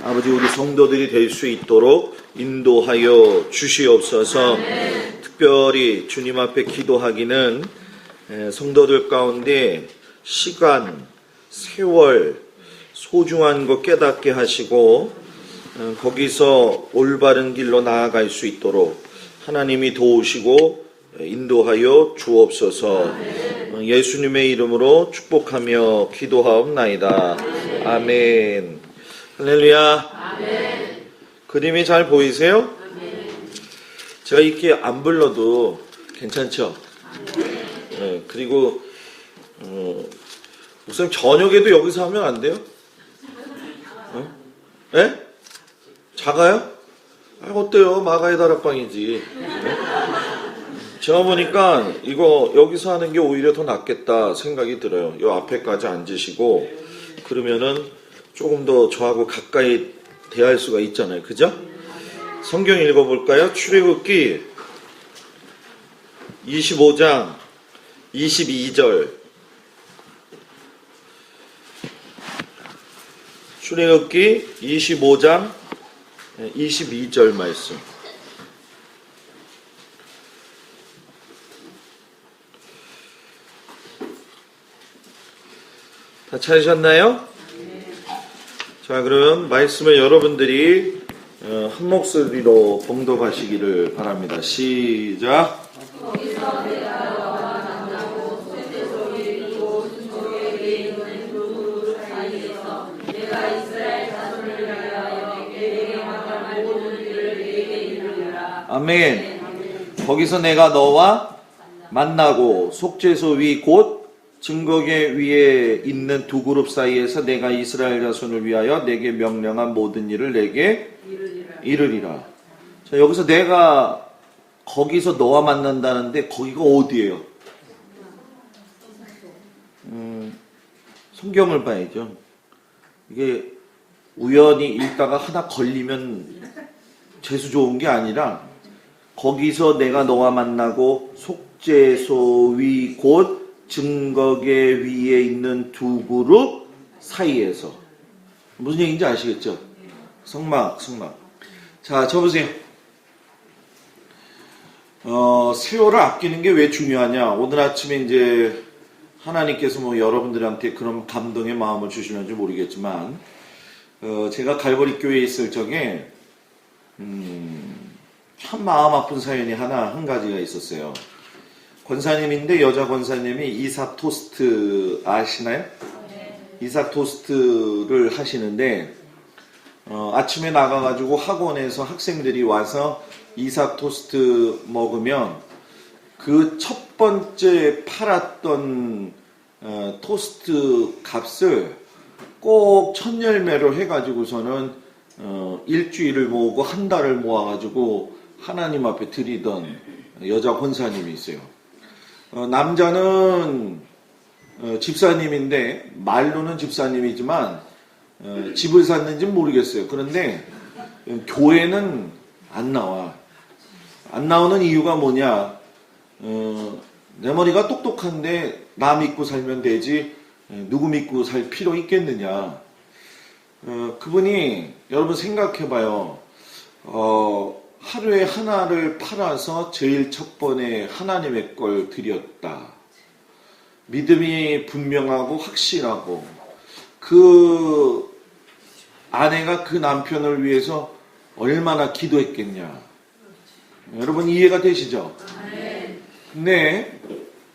아버지, 우리 성도들이 될 수 있도록 인도하여 주시옵소서. 특별히 주님 앞에 기도하기는 성도들 가운데 시간, 세월, 소중한 것 깨닫게 하시고 거기서 올바른 길로 나아갈 수 있도록 하나님이 도우시고 인도하여 주옵소서. 예수님의 이름으로 축복하며 기도하옵나이다. 아멘. 할렐루야. 아멘. 그림이 잘 보이세요? 아멘. 제가 이렇게 안 불러도 괜찮죠? 네, 그리고 목사님 저녁에도 여기서 하면 안 돼요? 네? 작아요? 어때요? 마가의 다락방이지. 네? 제가 보니까 이거 여기서 하는 게 오히려 더 낫겠다 생각이 들어요. 요 앞에까지 앉으시고 그러면은 조금 더 저하고 가까이 대할 수가 있잖아요. 그죠? 성경 읽어볼까요? 출애굽기 25장 22절. 출애굽기 25장 22절 말씀. 다 찾으셨나요? 자, 그럼 말씀을 여러분들이 한 목소리로 봉독하시기를 바랍니다. 시작. 거기서 내가 너와 만나고 셋에서 이르고 중국에 있는 두 사이에서 내가 이스라엘 자손을 위하여 내게 명령한 모든 일을 내게 이르리라. 아멘. 거기서 내가 너와 만나고 속죄소 위 곧 증거계 위에 있는 두 그룹 사이에서 내가 이스라엘 자손을 위하여 내게 명령한 모든 일을 내게 이르리라. 자, 여기서 내가 거기서 너와 만난다는데 거기가 어디예요? 성경을 봐야죠. 이게 우연히 읽다가 하나 걸리면 재수 좋은 게 아니라 거기서 내가 너와 만나고 속죄소 위 곧 증거계 위에 있는 두 그룹 사이에서. 무슨 얘기인지 아시겠죠? 성막. 자, 쳐보세요. 세월을 아끼는 게 왜 중요하냐? 오늘 아침에 이제 하나님께서 뭐 여러분들한테 그런 감동의 마음을 주시는지 모르겠지만, 제가 갈보리 교회에 있을 적에, 참 마음 아픈 사연이 한 가지가 있었어요. 권사님인데 여자 권사님이 이삭 토스트 아시나요? 네. 이삭 토스트를 하시는데 아침에 나가가지고 학원에서 학생들이 와서 이삭 토스트 먹으면 그 첫 번째 팔았던 토스트 값을 꼭 1000열매로 해가지고서는 일주일을 모으고 한 달을 모아가지고 하나님 앞에 드리던 여자 권사님이 있어요. 남자는 집사님인데 말로는 집사님이지만 집을 샀는지는 모르겠어요. 그런데 교회는 안 나와. 안 나오는 이유가 뭐냐? 내 머리가 똑똑한데 나 믿고 살면 되지 누구 믿고 살 필요 있겠느냐? 그분이 여러분 생각해봐요. 하루에 하나를 팔아서 제일 첫 번에 하나님의 걸 드렸다. 믿음이 분명하고 확실하고 그 아내가 그 남편을 위해서 얼마나 기도했겠냐. 여러분 이해가 되시죠? 근데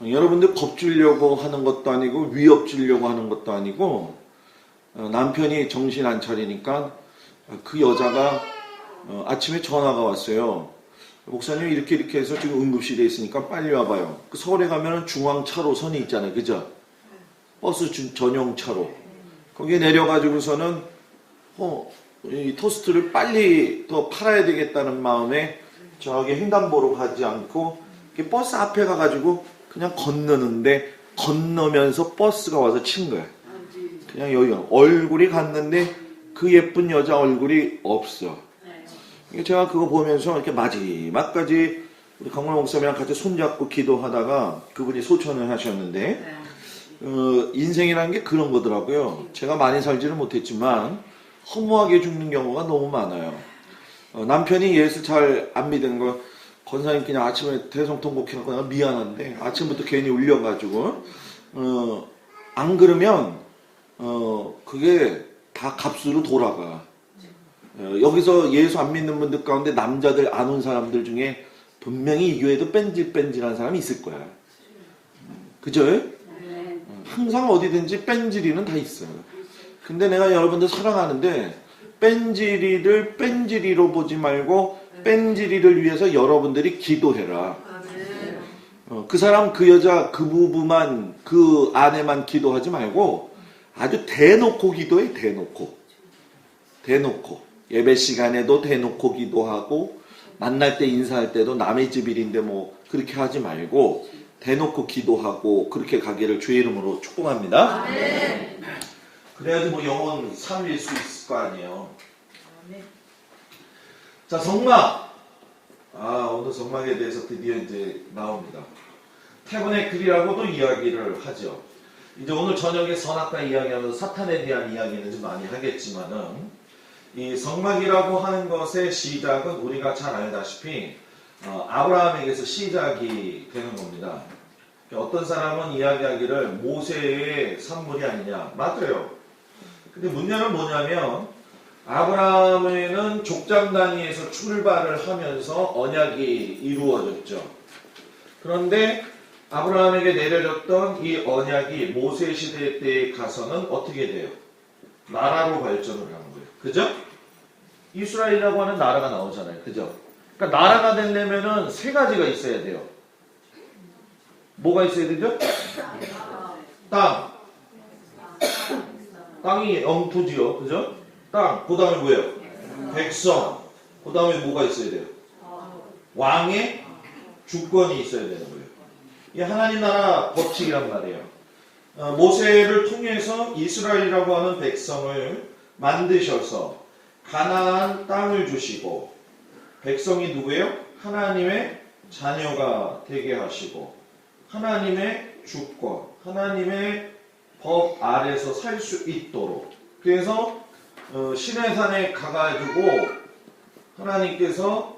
여러분들 겁주려고 하는 것도 아니고 위협 주려고 하는 것도 아니고 남편이 정신 안 차리니까 그 여자가 아침에 전화가 왔어요. 목사님 이렇게 해서 지금 응급실에 있으니까 빨리 와봐요. 그 서울에 가면은 중앙 차로선이 있잖아요. 그죠? 버스 전용 차로. 거기에 내려가지고서는 이 토스트를 빨리 더 팔아야 되겠다는 마음에 저기 횡단보로 가지 않고 버스 앞에 가가지고 그냥 건너는데 건너면서 버스가 와서 친 거야. 그냥 여기가 얼굴이 갔는데 그 예쁜 여자 얼굴이 없어. 제가 그거 보면서 이렇게 마지막까지 우리 강물 목사님이랑 같이 손잡고 기도하다가 그분이 소천을 하셨는데 인생이라는 게 그런 거더라고요. 제가 많이 살지는 못했지만 허무하게 죽는 경우가 너무 많아요. 남편이 예수 잘 안 믿는 거 권사님 그냥 아침에 대성통곡해놓고 내가 미안한데 아침부터 괜히 울려가지고 안 그러면 그게 다 값으로 돌아가. 여기서 예수 안 믿는 분들 가운데 남자들 안 온 사람들 중에 분명히 이 교회도 뺀질뺀질한 사람이 있을 거야. 그죠? 항상 어디든지 뺀질이는 다 있어요. 근데 내가 여러분들 사랑하는데 뺀질이를 뺀질이로 보지 말고 뺀질이를 위해서 여러분들이 기도해라. 그 사람, 그 여자, 그 부부만, 그 아내만 기도하지 말고 아주 대놓고 기도해. 대놓고 예배 시간에도 대놓고 기도하고 만날 때 인사할 때도 남의 집 일인데 뭐 그렇게 하지 말고 대놓고 기도하고 그렇게 가기를 주의 이름으로 축복합니다. 아멘. 그래야지 뭐 영혼 살릴 수 있을 거 아니에요. 아멘. 자, 성막. 오늘 성막에 대해서 드디어 이제 나옵니다. 태분의글이라고도 이야기를 하죠. 이제 오늘 저녁에 선악과 이야기하면서 사탄에 대한 이야기는 좀 많이 하겠지만은 이 성막이라고 하는 것의 시작은 우리가 잘 알다시피 아브라함에게서 시작이 되는 겁니다. 어떤 사람은 이야기하기를 모세의 산물이 아니냐. 맞아요. 근데 문제는 뭐냐면 아브라함에는 족장 단위에서 출발을 하면서 언약이 이루어졌죠. 그런데 아브라함에게 내려졌던 이 언약이 모세 시대 때에 가서는 어떻게 돼요? 나라로 발전을 하는 거예요. 그죠? 이스라엘이라고 하는 나라가 나오잖아요. 그죠? 그러니까 나라가 되려면은 세 가지가 있어야 돼요. 뭐가 있어야 되죠? 땅. 땅이 영토지요. 그죠? 땅. 그 다음에 뭐예요? 백성. 그 다음에 뭐가 있어야 돼요? 왕의 주권이 있어야 되는 거예요. 이게 하나님 나라 법칙이란 말이에요. 모세를 통해서 이스라엘이라고 하는 백성을 만드셔서 가나안 땅을 주시고 백성이 누구예요? 하나님의 자녀가 되게 하시고 하나님의 주권, 하나님의 법 아래서 살 수 있도록 그래서 시내산에 가가지고 하나님께서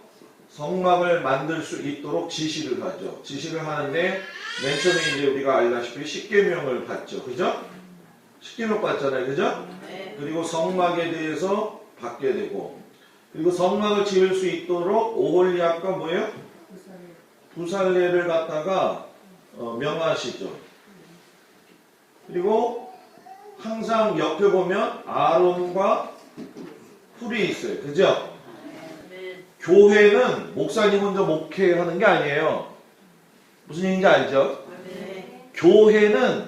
성막을 만들 수 있도록 지시를 하죠. 지시를 하는데 맨 처음에 이제 우리가 알다시피 십계명을 받죠. 그죠? 십계명 받잖아요. 그죠? 그리고 성막에 대해서 받게 되고 그리고 성막을 지을 수 있도록 오홀리압과 뭐예요? 부살레를 갖다가 명하시죠. 그리고 항상 옆에 보면 아론과 훌이 있어요. 그죠? 교회는 목사님 혼자 목회하는 게 아니에요. 무슨 얘기인지 알죠? 교회는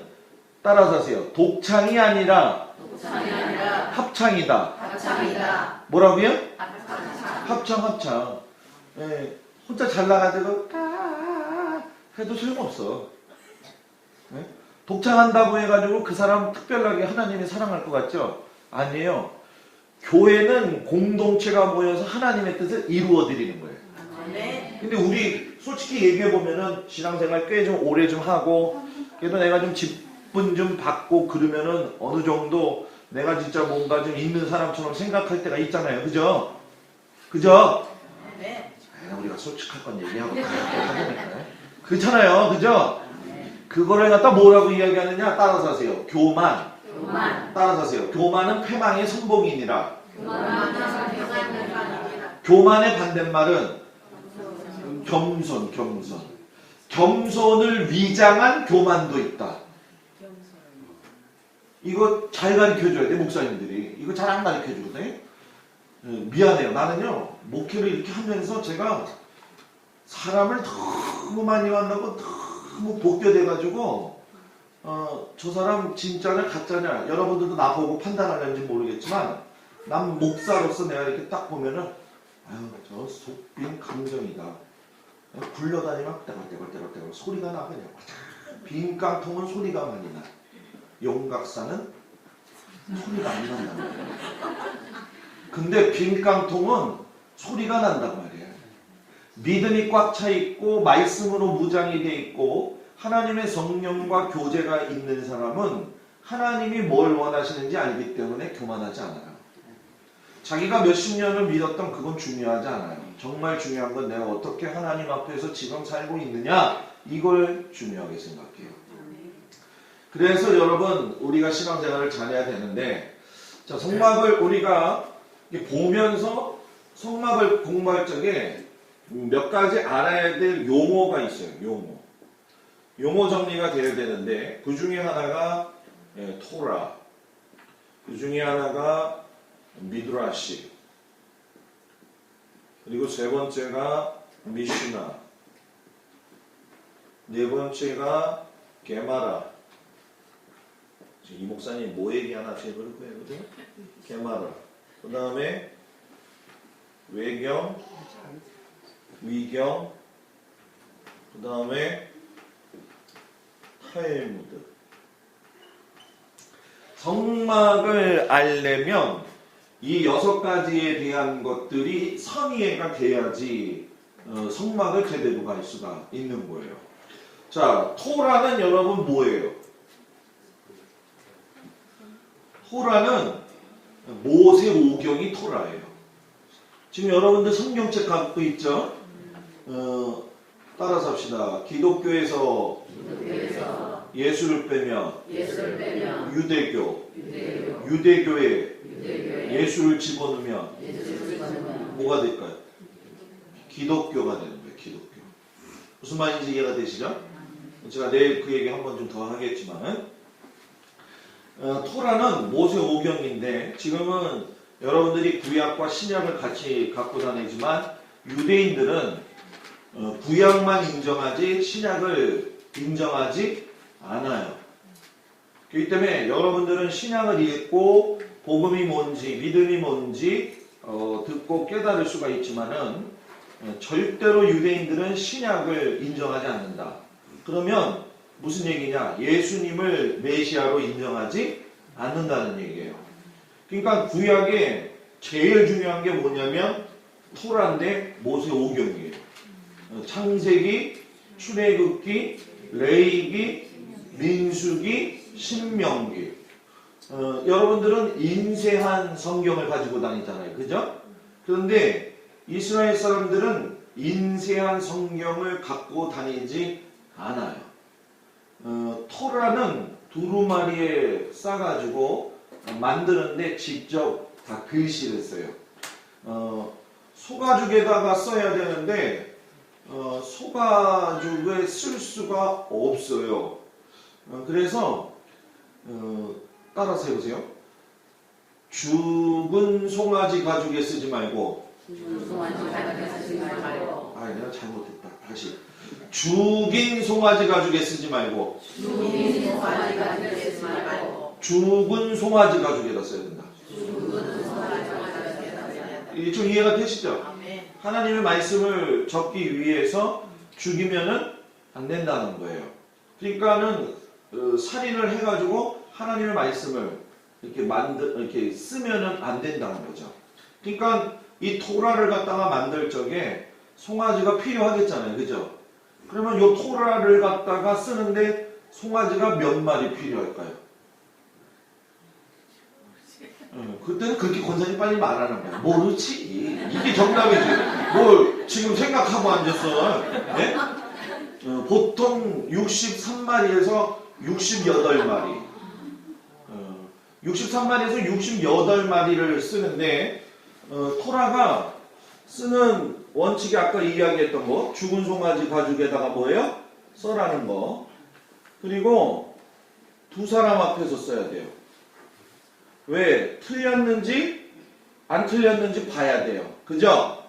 따라서 하세요. 독창이 아니라 합창이다. 뭐라고요? 합창. 예, 혼자 잘 나가지고 해도 소용없어. 예? 독창한다고 해가지고 그 사람 특별하게 하나님이 사랑할 것 같죠? 아니에요. 교회는 공동체가 모여서 하나님의 뜻을 이루어 드리는 거예요. 근데 우리 솔직히 얘기해 보면은 신앙생활 꽤 좀 오래 좀 하고 그래도 내가 좀 직분 좀 받고 그러면은 어느 정도 내가 진짜 뭔가 좀 있는 사람처럼 생각할 때가 있잖아요. 그죠? 우리가 솔직할 건 얘기하고 하겠네. 그렇잖아요. 그죠? 그거를 갖다 뭐라고 이야기하느냐? 따라서 하세요. 교만. 따라서 하세요. 교만은 패망의 선봉이니라. 교만의 반대말은 겸손. 겸손을 위장한 교만도 있다. 이거 잘 가르쳐줘야 돼, 목사님들이. 이거 잘 안 가르쳐주거든요. 미안해요. 나는요, 목회를 이렇게 하면서 제가 사람을 너무 많이 만나고 너무 복교돼가지고, 저 사람 진짜냐, 가짜냐, 여러분들도 나보고 판단하는지 모르겠지만, 난 목사로서 내가 이렇게 딱 보면은, 아유, 저 속빈 감정이다. 굴러다니면 떼걸떼걸 소리가 나, 그냥. 빈 깡통은 소리가 많이 나. 용각사는 소리가 안 난단 말이야. 근데 빈 깡통은 소리가 난단 말이야. 믿음이 꽉 차 있고 말씀으로 무장이 돼 있고 하나님의 성령과 교제가 있는 사람은 하나님이 뭘 원하시는지 알기 때문에 교만하지 않아요. 자기가 몇십 년을 믿었던 그건 중요하지 않아요. 정말 중요한 건 내가 어떻게 하나님 앞에서 지금 살고 있느냐, 이걸 중요하게 생각해요. 그래서 여러분, 우리가 신앙생활을 잘해야 되는데, 자, 성막을 우리가 보면서 성막을 공부할 적에 몇 가지 알아야 될 용어가 있어요. 용어 정리가 돼야 되는데, 그 중에 하나가 토라, 그 중에 하나가 미드라시, 그리고 세 번째가 미슈나, 네 번째가 게마라. 이 목사님 뭐 얘기하나 제일 그럴 거예요, 그죠? 게마라. 그 다음에 외경, 위경, 그 다음에 탈무드. 성막을 알려면 이 6가지에 대한 것들이 성의가 돼야지 성막을 제대로 갈 수가 있는 거예요. 자, 토라는 여러분 뭐예요? 토라는 모세오경이 토라예요. 지금 여러분들 성경책 갖고 있죠? 따라서 합시다. 기독교에서 예수를 빼면 유대교, 유대교에 예수를 집어넣으면 뭐가 될까요? 기독교가 되는 거예요. 기독교. 무슨 말인지 이해가 되시죠? 제가 내일 그 얘기 한번 좀 더 하겠지만, 토라는 모세오경인데 지금은 여러분들이 구약과 신약을 같이 갖고 다니지만 유대인들은 구약만 인정하지 신약을 인정하지 않아요. 그렇기 때문에 여러분들은 신약을 읽고 복음이 뭔지 믿음이 뭔지 듣고 깨달을 수가 있지만은 절대로 유대인들은 신약을 인정하지 않는다. 그러면 무슨 얘기냐? 예수님을 메시아로 인정하지 않는다는 얘기예요. 그러니까 구약에 제일 중요한 게 뭐냐면 토라인데 모세오경이에요. 창세기, 출애굽기, 레위기, 민수기, 신명기. 여러분들은 인쇄한 성경을 가지고 다니잖아요. 그죠? 그런데 이스라엘 사람들은 인쇄한 성경을 갖고 다니지 않아요. 토라는 두루마리에 싸가지고 만드는데 직접 다 글씨를 써요. 소가죽에다가 써야 되는데 소가죽을 쓸 수가 없어요. 그래서 따라서 해보세요. 죽은 송아지 가죽에 쓰지 말고. 아, 내가 잘못했다. 다시. 죽인 송아지 가죽에 쓰지 말고. 죽은 송아지 가죽에다 써야 된다. 이게 좀 이해가 되시죠? 하나님의 말씀을 적기 위해서 죽이면은 안 된다는 거예요. 그러니까는 살인을 해가지고 하나님의 말씀을 이렇게 쓰면은 안 된다는 거죠. 그러니까 이 토라를 갖다가 만들 적에 송아지가 필요하겠잖아요, 그죠? 그러면 이 토라를 갖다가 쓰는데 송아지가 몇 마리 필요할까요? 그때는 그렇게 권사님 빨리 말하는 거야. 모르지. 이게 정답이지. 뭘 지금 생각하고 앉았어. 네? 보통 63마리에서 68마리. 63마리에서 68마리를 쓰는데 토라가 쓰는 원칙이 아까 이야기했던 거, 죽은 송아지 가죽에다가 뭐예요? 써라는 거. 그리고 두 사람 앞에서 써야 돼요. 왜? 틀렸는지 안 틀렸는지 봐야 돼요. 그죠?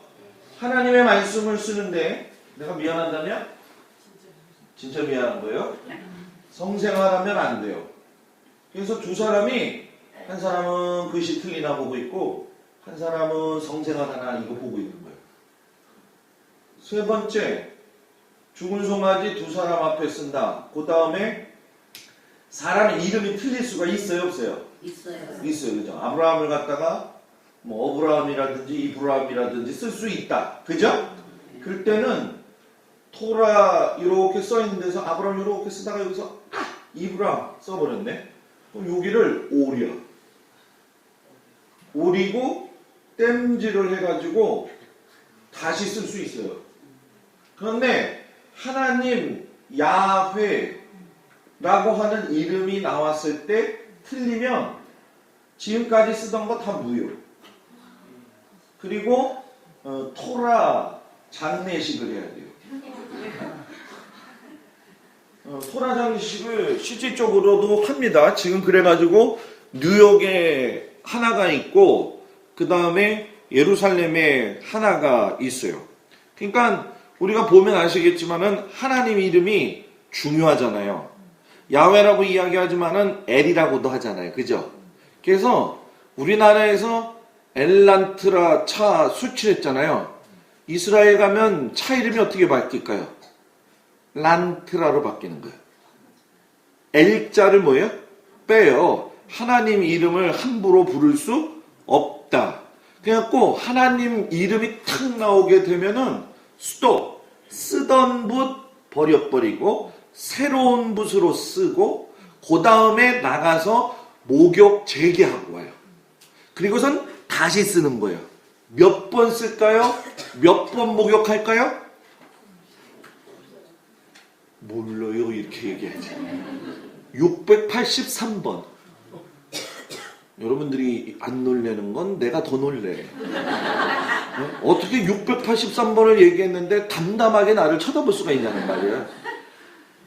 하나님의 말씀을 쓰는데 내가 미안하다면? 진짜 미안한 거예요? 성생활하면 안 돼요. 그래서 두 사람이, 한 사람은 글씨 틀리나 보고 있고 한 사람은 성생활하나 이거 보고 있는 거예요. 세 번째, 죽은 송아지 두 사람 앞에 쓴다. 그 다음에 사람의 이름이 틀릴 수가 있어요, 없어요? 있어요. 있어요, 그죠? 아브라함을 갖다가 뭐 어브라함이라든지 이브라함이라든지 쓸 수 있다, 그죠? 그럴 때는 토라 이렇게 써 있는 데서 아브라함 이렇게 쓰다가 여기서 이브라함 써버렸네. 그럼 여기를 오려. 오리고 땜질을 해가지고 다시 쓸 수 있어요. 그런데 하나님 야훼라고 하는 이름이 나왔을 때 틀리면 지금까지 쓰던 거 다 무효. 그리고 토라 장례식을 해야 돼요. 토라 장례식을 실질적으로도 합니다. 지금 그래가지고 뉴욕에 하나가 있고 그 다음에 예루살렘에 하나가 있어요. 그러니까 우리가 보면 아시겠지만은 하나님 이름이 중요하잖아요. 야훼라고 이야기하지만은 엘이라고도 하잖아요. 그죠? 그래서 우리나라에서 엘란트라 차 수출했잖아요. 이스라엘 가면 차 이름이 어떻게 바뀔까요? 란트라로 바뀌는 거예요. L자를 뭐예요? 빼요. 하나님 이름을 함부로 부를 수 없다. 그래갖고 하나님 이름이 탁 나오게 되면은 스톱, 쓰던 붓 버려버리고 새로운 붓으로 쓰고 그 다음에 나가서 목욕 재개하고 와요. 그리고선 다시 쓰는 거예요. 몇 번 쓸까요? 몇 번 목욕할까요? 몰라요. 이렇게 얘기하지. 683번. 여러분들이 안 놀래는 건 내가 더 놀래. 어떻게 683번을 얘기했는데 담담하게 나를 쳐다볼 수가 있냐는 말이야.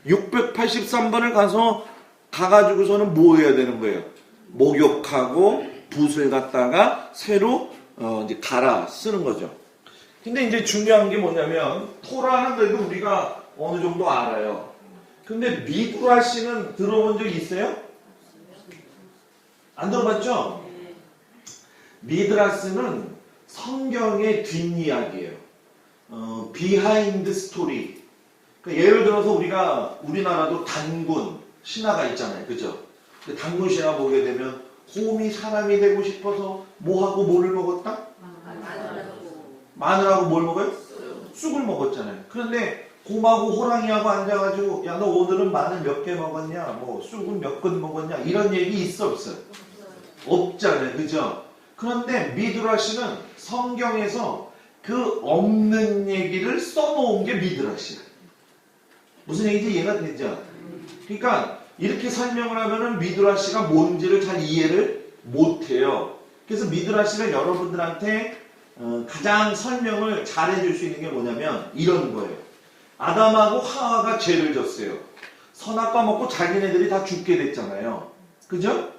683번을 가가지고서는 뭐 해야 되는 거예요? 목욕하고 붓을 갖다가 새로 이제 갈아 쓰는 거죠. 근데 이제 중요한 게 뭐냐면 토라는 그래도 우리가 어느 정도 알아요. 근데 미드라시는 들어본 적 있어요? 안 들어봤죠? 미드라스는 성경의 뒷이야기예요. 비하인드 스토리. 그러니까 예를 들어서 우리가 우리나라도 단군 신화가 있잖아요. 그죠? 단군 신화 보게 되면 곰이 사람이 되고 싶어서 뭐하고 뭐를 먹었다? 마늘하고 뭘 먹어요? 쑥을 먹었잖아요. 그런데 곰하고 호랑이하고 앉아가지고 야 너 오늘은 마늘 몇 개 먹었냐? 뭐 쑥은 몇 근 먹었냐? 이런 얘기 있어 없어요? 없잖아요. 그죠? 그런데 미드라시는 성경에서 그 없는 얘기를 써놓은 게 미드라시야. 무슨 얘기인지 이해가 되죠? 그러니까 이렇게 설명을 하면은 미드라시가 뭔지를 잘 이해를 못해요. 그래서 미드라시를 여러분들한테 가장 설명을 잘 해줄 수 있는 게 뭐냐면 이런 거예요. 아담하고 하와가 죄를 졌어요. 선악과 먹고 자기네들이 다 죽게 됐잖아요. 그죠?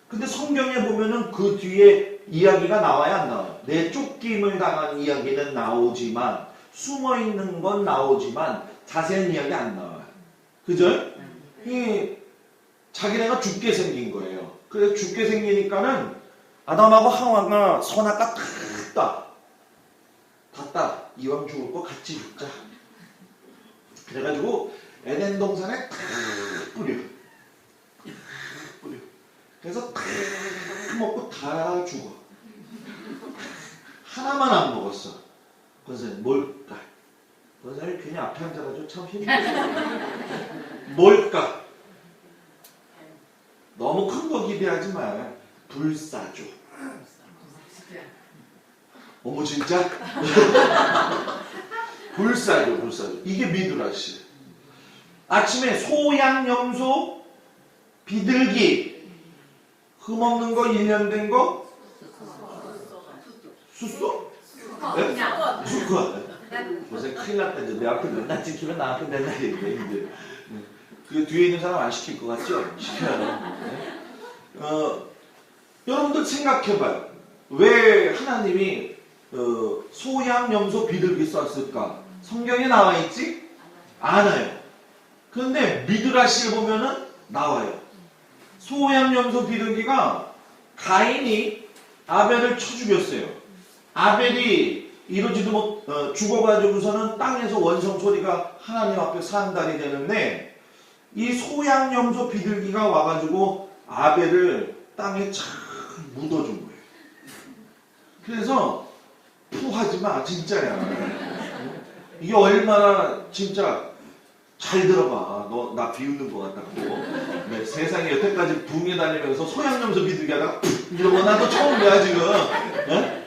근데 성경에 보면은 그 뒤에 이야기가 나와요, 안 나와요? 내 쫓김을 당한 이야기는 나오지만 숨어있는 건 나오지만 자세한 이야기 안 나와요. 그죠? 자기네가 죽게 생긴 거예요. 그래서 죽게 생기니까는 아담하고 하와가 선악과 다 이왕 죽을 거 같이 죽자. 그래가지고 에덴 동산에 다 뿌려. 그래서 다 먹고 다 죽어. 하나만 안 먹었어. 그래서 뭘까? 그래서 괜히 앞에 앉아가지고 참 힘들어. 뭘까? 너무 큰 거 기대하지 마. 불사조. 어머 진짜? 불사조. 이게 미드라시. 아침에 소양염소, 비둘기, 흠없는 거 1년 된 거? 수소? 네? 수컷. 요새 큰일 났다. 내 앞에 맨날 찍히면 나 앞에 맨날 얘기해. 그 뒤에 있는 사람 안 시킬 것 같죠? 시켜요. 네? 여러분들 생각해봐요. 왜 하나님이 소양염소 비둘기 썼을까? 성경에 나와 있지? 않아요. 그런데 미드라시를 보면은 나와요. 소양염소 비둘기가 가인이 아벨을 쳐 죽였어요. 아벨이 이러지도 못 죽어가지고서는 땅에서 원성 소리가 하나님 앞에 산달이 되는데 이 소양염소 비둘기가 와가지고 아벨을 땅에 잘 묻어준 거예요. 그래서 푸하지마 진짜야. 이게 얼마나 진짜 잘 들어봐. 너 나 비웃는 것 같다고. 네, 세상에 여태까지 붕에 다니면서 소양염소 비둘기 하다가 이러고 나도 처음이야 지금. 네?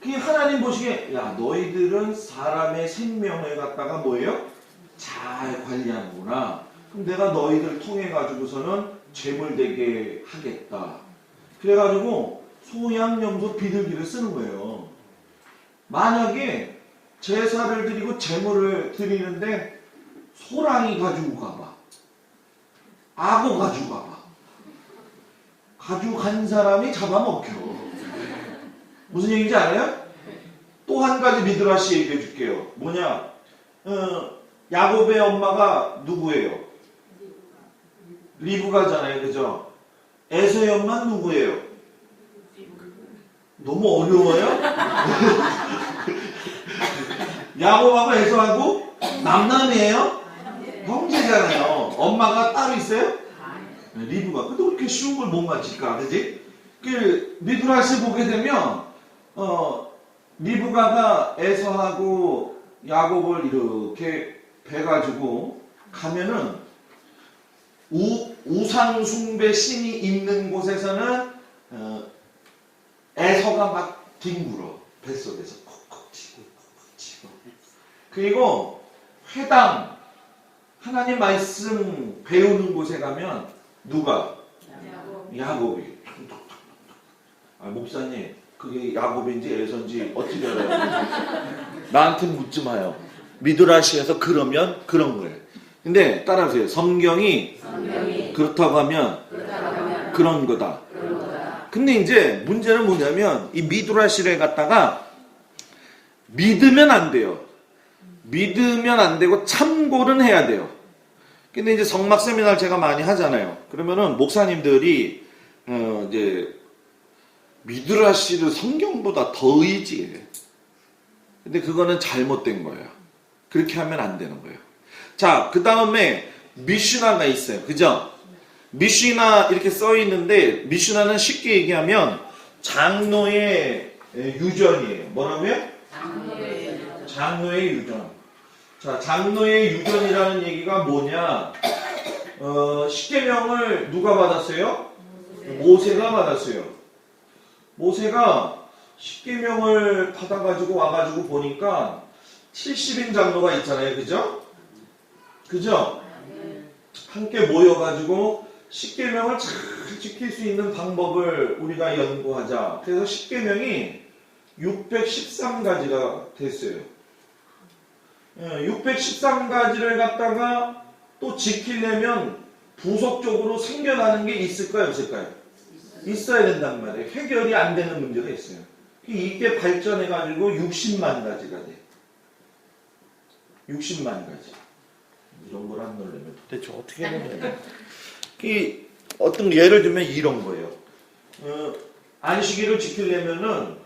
그 하나님 보시기에 야 너희들은 사람의 생명을 갖다가 뭐예요? 잘 관리하는구나. 그럼 내가 너희들 통해 가지고서는 재물 되게 하겠다. 그래가지고 소양염소 비둘기를 쓰는 거예요. 만약에 제사를 드리고 재물을 드리는데 소랑이 가지고 가봐. 악어 가지고 가봐. 가지고 간 사람이 잡아먹혀. 무슨 얘기인지 알아요? 또 한 가지 미드라시 얘기해 줄게요. 뭐냐? 야곱의 엄마가 누구예요? 리브가잖아요. 그죠? 에서의 엄마는 누구예요? 너무 어려워요? 야곱하고 에서하고 남남이에요? 형제잖아요. 엄마가 따로 있어요? 리브가. 근데 이렇게 쉬운 걸 못 맞힐까? 그지? 그 미드라시 보게 되면 리브가가 에서하고 야곱을 이렇게 배가지고 가면은 우상 숭배 신이 있는 곳에서는 에서가 막 뒹굴어. 뱃속에서 콕콕 치고 콕콕 치고. 그리고 회당 하나님 말씀 배우는 곳에 가면 누가? 야곱이. 목사님 그게 야곱인지 에서인지 어떻게 알아요? 나한테 묻지 마요. 미드라시에서 그러면 그런 거예요. 근데 따라하세요. 성경이 그렇다고 하면 그런 거다. 근데 이제 문제는 뭐냐면 이 미드라시를 갖다가 믿으면 안 돼요. 믿으면 안 되고 참고는 해야 돼요. 근데 이제 성막 세미나를 제가 많이 하잖아요. 그러면은 목사님들이 이제 미드라시를 성경보다 더 의지해. 근데 그거는 잘못된 거예요. 그렇게 하면 안 되는 거예요. 자, 그 다음에 미슈나가 있어요. 그죠? 미슈나 이렇게 써 있는데 미슈나는 쉽게 얘기하면 장로의 유전이에요. 뭐라고요? 장로의 유전. 자, 장로의 유전이라는 얘기가 뭐냐? 십계명을 누가 받았어요? 모세가 받았어요. 모세가 십계명을 받아가지고 와가지고 보니까 70인 장로가 있잖아요. 그죠? 그죠? 함께 모여가지고 십계명을 잘 지킬 수 있는 방법을 우리가 연구하자. 그래서 십계명이 613가지가 됐어요. 613가지를 갖다가 또 지키려면 부속적으로 생겨나는 게 있을까요? 없을까요? 있어야 된단 말이에요. 해결이 안 되는 문제가 있어요. 이게 발전해가지고 60만 가지가 돼. 60만 가지. 이런 걸 안 넣으려면 도대체 어떻게 해야 되냐. 어떤 예를 들면 이런 거예요. 안식일을 지키려면은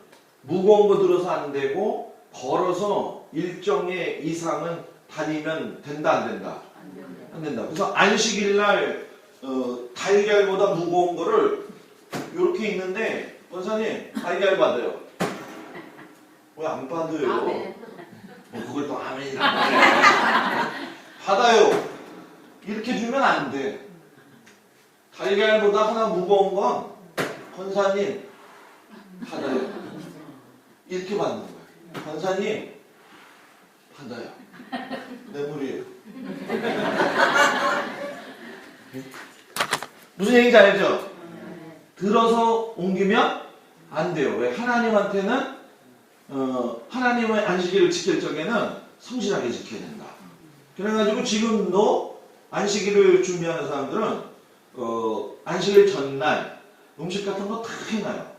무거운 거 들어서 안 되고 걸어서 일정의 이상은 다니면 된다 안 된다? 안 된다. 그래서 안식일 날 달걀보다 무거운 거를 이렇게 있는데 원사님 달걀 받아요. 왜 안 받아요? 그걸 또 아멘이라고 받아요. 이렇게 주면 안 돼. 달걀보다 하나 무거운 건 권사님 받아요. 이렇게 받는 거예요. 권사님 받아요. 뇌물이에요. 무슨 얘기인지 알죠? 들어서 옮기면 안 돼요. 왜? 하나님한테는 하나님의 안식일을 지킬 적에는 성실하게 지켜야 된다. 그래가지고 지금도 안식일을 준비하는 사람들은 안식일 전날 음식 같은 거 다 해놔요.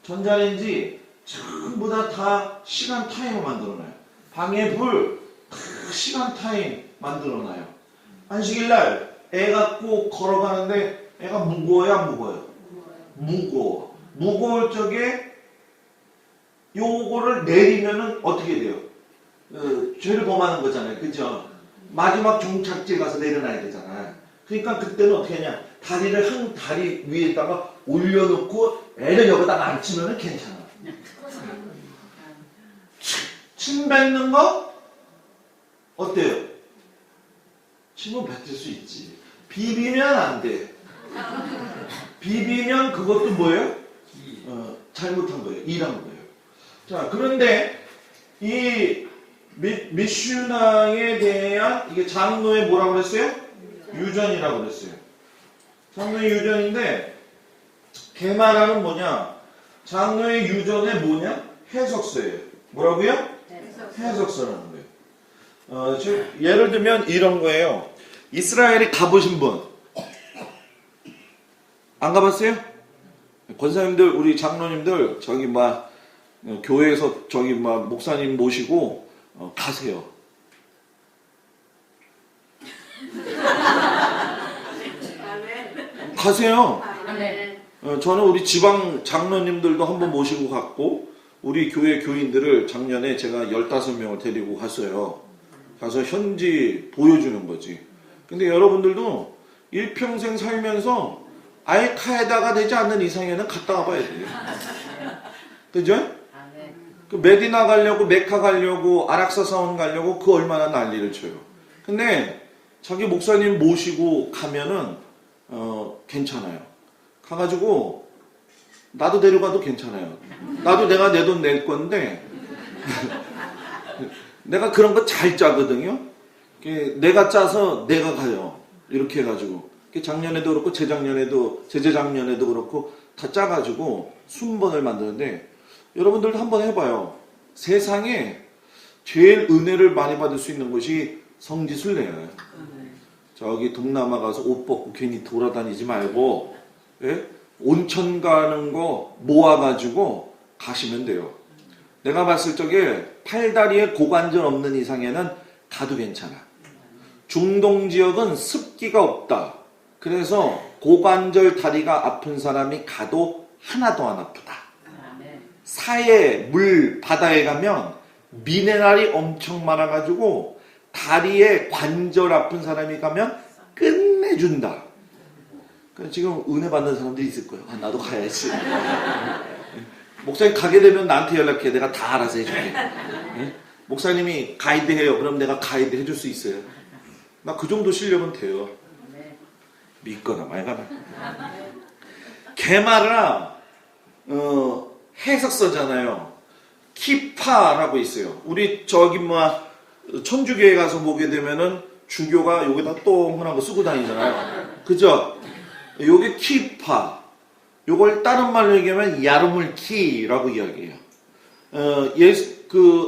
전자레인지 전부 다 시간 타임을 만들어놔요. 방에 불 다 시간 타임 만들어놔요. 안식일 날 애가 꼭 걸어가는데 애가 무거워요? 안 무거워요? 무거워. 무거울 적에 요거를 내리면은 어떻게 돼요? 죄를 범하는 거잖아요. 그죠? 마지막 종착지에 가서 내려놔야 되잖아요. 그러니까 그때는 어떻게 하냐? 다리를 한 다리 위에다가 올려놓고 애를 여기다가 앉히면은 괜찮아. 침 뱉는 거? 어때요? 침은 뱉을 수 있지. 비비면 안 돼. 비비면 그것도 뭐예요? 잘못한 거예요. 일한 거예요. 자, 그런데 이 미슈낭에 대한 이게 장로의 뭐라고 그랬어요? 유전이라고 그랬어요. 장로의 유전인데 게마라는 뭐냐? 장로의 유전의 뭐냐? 해석서예요. 뭐라고요? 해석서라는 거예요. 예를 들면 이런 거예요. 이스라엘에 가보신 분? 안 가봤어요? 권사님들, 우리 장로님들 저기 막 교회에서 저기 막 목사님 모시고 가세요. 가세요. 저는 우리 지방 장로님들도 한번 모시고 갔고 우리 교회 교인들을 작년에 제가 15명을 데리고 갔어요. 가서 현지 보여주는 거지. 근데 여러분들도 일평생 살면서 알카에다가 되지 않는 이상에는 갔다 와봐야 돼요. 그죠? 그 메디나 가려고, 메카 가려고, 아락사 사원 가려고 그 얼마나 난리를 쳐요. 근데 자기 목사님 모시고 가면은 괜찮아요. 가가지고 나도 데려가도 괜찮아요. 나도 내가 내 돈 낼 건데 내가 그런 거 잘 짜거든요. 내가 짜서 내가 가요. 이렇게 해가지고 작년에도 그렇고 재작년에도 그렇고 다 짜가지고 순번을 만드는데 여러분들도 한번 해봐요. 세상에 제일 은혜를 많이 받을 수 있는 곳이 성지순례예요. 저기 동남아 가서 옷 벗고 괜히 돌아다니지 말고 온천 가는 거 모아가지고 가시면 돼요. 내가 봤을 적에 팔다리에 고관절 없는 이상에는 가도 괜찮아. 중동 지역은 습기가 없다. 그래서 고관절 다리가 아픈 사람이 가도 하나도 안 아프다. 사해, 물, 바다에 가면 미네랄이 엄청 많아가지고 다리에 관절 아픈 사람이 가면 끝내준다. 지금 은혜 받는 사람들이 있을 거예요. 나도 가야지. 목사님 가게 되면 나한테 연락해. 내가 다 알아서 해줄게. 목사님이 가이드 해요. 그럼 내가 가이드 해줄 수 있어요. 나 그 정도 실력은 돼요. 믿거나 말거나. 게마라 해석서잖아요. 키파라고 있어요. 우리 저기 천주교에 가서 보게 되면은 주교가 여기다 동그란 거 쓰고 다니잖아요. 그죠? 요게 키파. 요걸 다른 말로 얘기하면 야르물키라고 이야기해요.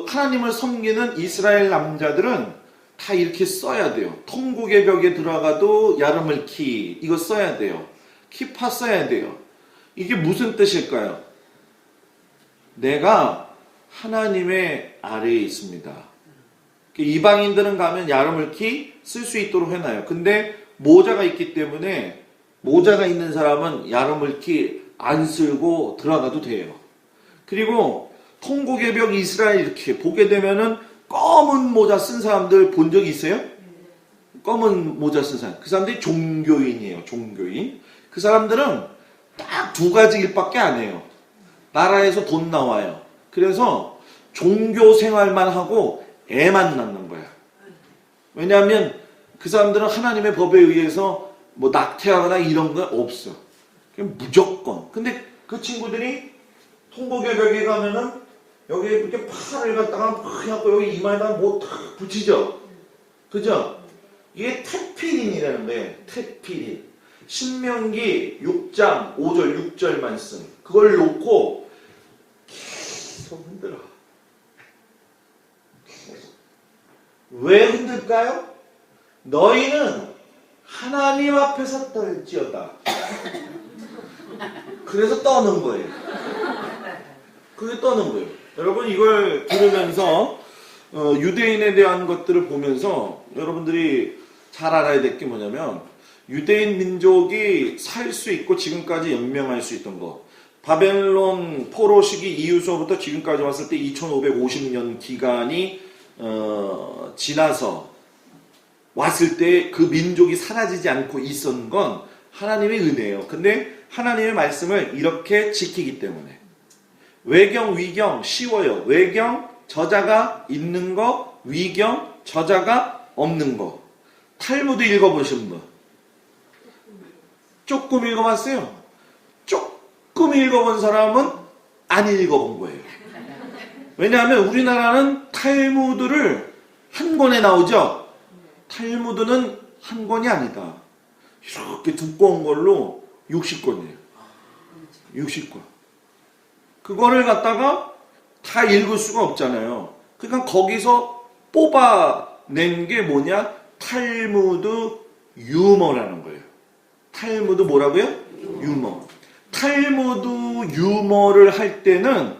하나님을 섬기는 이스라엘 남자들은 다 이렇게 써야 돼요. 통곡의 벽에 들어가도 야르물키 이거 써야 돼요. 키파 써야 돼요. 이게 무슨 뜻일까요? 내가 하나님의 아래에 있습니다. 이방인들은 가면 야르물키 쓸 수 있도록 해놔요. 근데 모자가 있기 때문에 모자가 있는 사람은 야르물키 안 쓸고 들어가도 돼요. 그리고 통곡의 벽 이스라엘 이렇게 보게 되면은 검은 모자 쓴 사람들 본 적 있어요? 검은 모자 쓴 사람. 그 사람들이 종교인이에요. 종교인. 그 사람들은 딱 2가지 일밖에 안 해요. 나라에서 돈 나와요. 그래서 종교 생활만 하고 애만 낳는 거야. 왜냐하면 그 사람들은 하나님의 법에 의해서 낙태하거나 이런 거 없어. 그냥 무조건. 근데 그 친구들이 통곡의 벽에 가면은 여기 이렇게 팔을 갖다가 막 해갖고 여기 이마에다가 탁 붙이죠. 그죠? 이게 테피린이라는 거예요. 테피린. 신명기 6장 5절 6절 말씀. 그걸 놓고 계속 흔들어. 계속. 왜 흔들까요? 너희는 하나님 앞에서 떨지어다. 그래서 떠는 거예요. 그게 떠는 거예요. 여러분 이걸 들으면서 유대인에 대한 것들을 보면서 여러분들이 잘 알아야 될 게 뭐냐면 유대인 민족이 살 수 있고 지금까지 연명할 수 있던 것. 바벨론 포로 시기 이후서부터 지금까지 왔을 때 2550년 기간이 지나서 왔을 때 그 민족이 사라지지 않고 있었던 건 하나님의 은혜예요. 근데 하나님의 말씀을 이렇게 지키기 때문에 외경, 위경 쉬워요. 외경, 저자가 있는 거, 위경, 저자가 없는 거. 탈무드 읽어보신 분? 조금 읽어봤어요? 조금 읽어본 사람은 안 읽어본 거예요. 왜냐하면 우리나라는 탈무드를 한 권에 나오죠. 탈무드는 한 권이 아니다. 이렇게 두꺼운 걸로 60권이에요. 60권. 그거를 갖다가 다 읽을 수가 없잖아요. 그러니까 거기서 뽑아낸 게 뭐냐? 탈무드 유머라는 거예요. 탈무드 뭐라고요? 유머. 탈무드 유머를 할 때는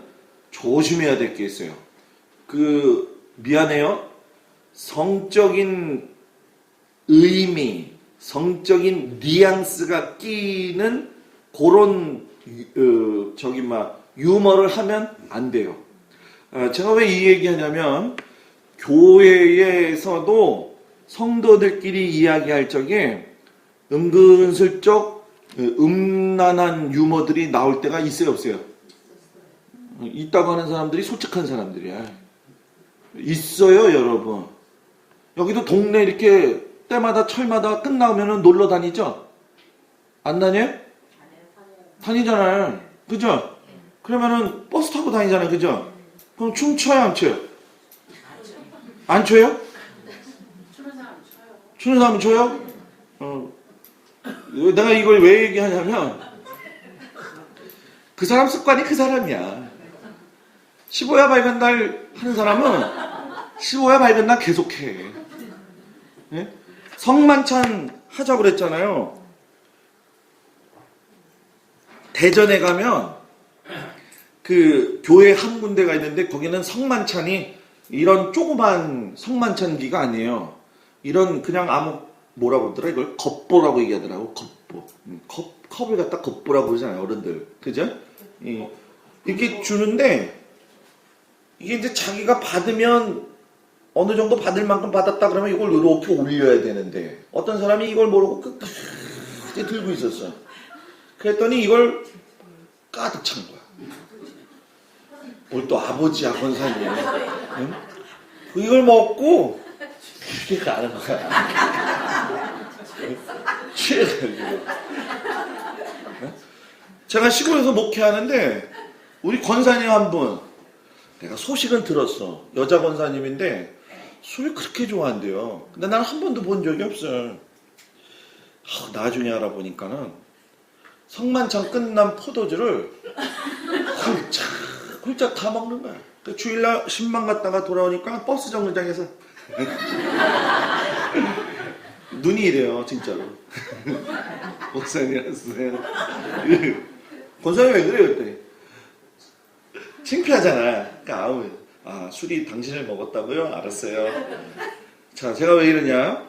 조심해야 될 게 있어요. 미안해요. 성적인 의미, 성적인 뉘앙스가 끼는 그런 유머를 하면 안 돼요. 제가 왜 이 얘기하냐면 교회에서도 성도들끼리 이야기할 적에 은근슬쩍 음란한 유머들이 나올 때가 있어요, 없어요? 있다고 하는 사람들이 솔직한 사람들이야. 있어요, 여러분. 여기도 동네 이렇게 때마다 철마다 끝나면 놀러 다니죠? 안 다녀요? 다니잖아요. 그죠? 그러면은 버스 타고 다니잖아요. 그죠? 그럼 춤춰요, 안 춰요? 안 춰요? 추는 사람 춰요? 내가 이걸 왜 얘기하냐면 그 사람 습관이 그 사람이야. 15야 밝은 날 하는 사람은 15야 밝은 날 계속해. 네? 성만찬 하자고 그랬잖아요. 대전에 가면 그 교회 한 군데가 있는데 거기는 성만찬이 이런 조그만 성만찬기가 아니에요. 이런 그냥 뭐라고 그러더라? 이걸 겉보라고 얘기하더라고. 겉보. 컵을 갖다 겉보라고 그러잖아요. 어른들. 그죠? 이렇게 주는데 이게 이제 자기가 받으면 어느 정도 받을 만큼 받았다 그러면 이걸 이렇게 올려야 되는데 어떤 사람이 이걸 모르고 끝까지 들고 있었어. 그랬더니 이걸 가득 찬 거야. 오늘 또 아버지야 권사님. 응? 이걸 먹고 이렇게 가는 거야. 취해가지고. 제가 시골에서 목회하는데 우리 권사님 한 분, 내가 소식은 들었어. 여자 권사님인데 술을 그렇게 좋아한대요. 근데 나는 한 번도 본 적이 없어요. 나중에 알아보니까는 성만찬 끝난 포도주를 홀짝 다 먹는 거야. 주일날 신방 갔다가 돌아오니까 버스 정류장에서 눈이 이래요, 진짜로. 권사님이었어요. 권사님 왜 그래요, 그랬더니 창피하잖아. 그러니까 술이 당신을 먹었다고요? 알았어요. 자, 제가 왜 이러냐?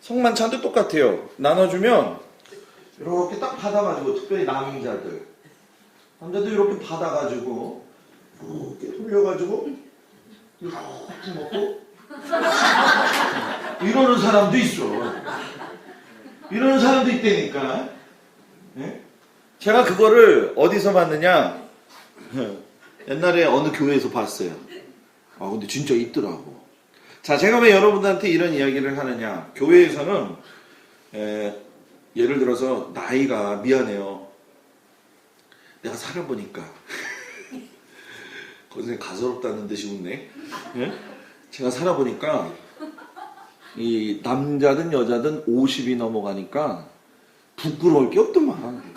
성만찬도 똑같아요. 나눠주면 이렇게 딱 받아가지고, 특별히 남자들, 남자도 이렇게 받아가지고 이렇게 돌려가지고 이렇게 먹고 이러는 사람도 있어. 이러는 사람도 있다니까. 네? 제가 그거를 어디서 봤느냐? 옛날에 어느 교회에서 봤어요. 근데 진짜 있더라고. 자, 제가 왜 여러분들한테 이런 이야기를 하느냐? 교회에서는 예를 들어서 나이가 미안해요. 내가 살아보니까 거기서 가소롭다는 듯이 웃네. 예? 제가 살아보니까 이 남자든 여자든 50이 넘어가니까 부끄러울 게 없더만.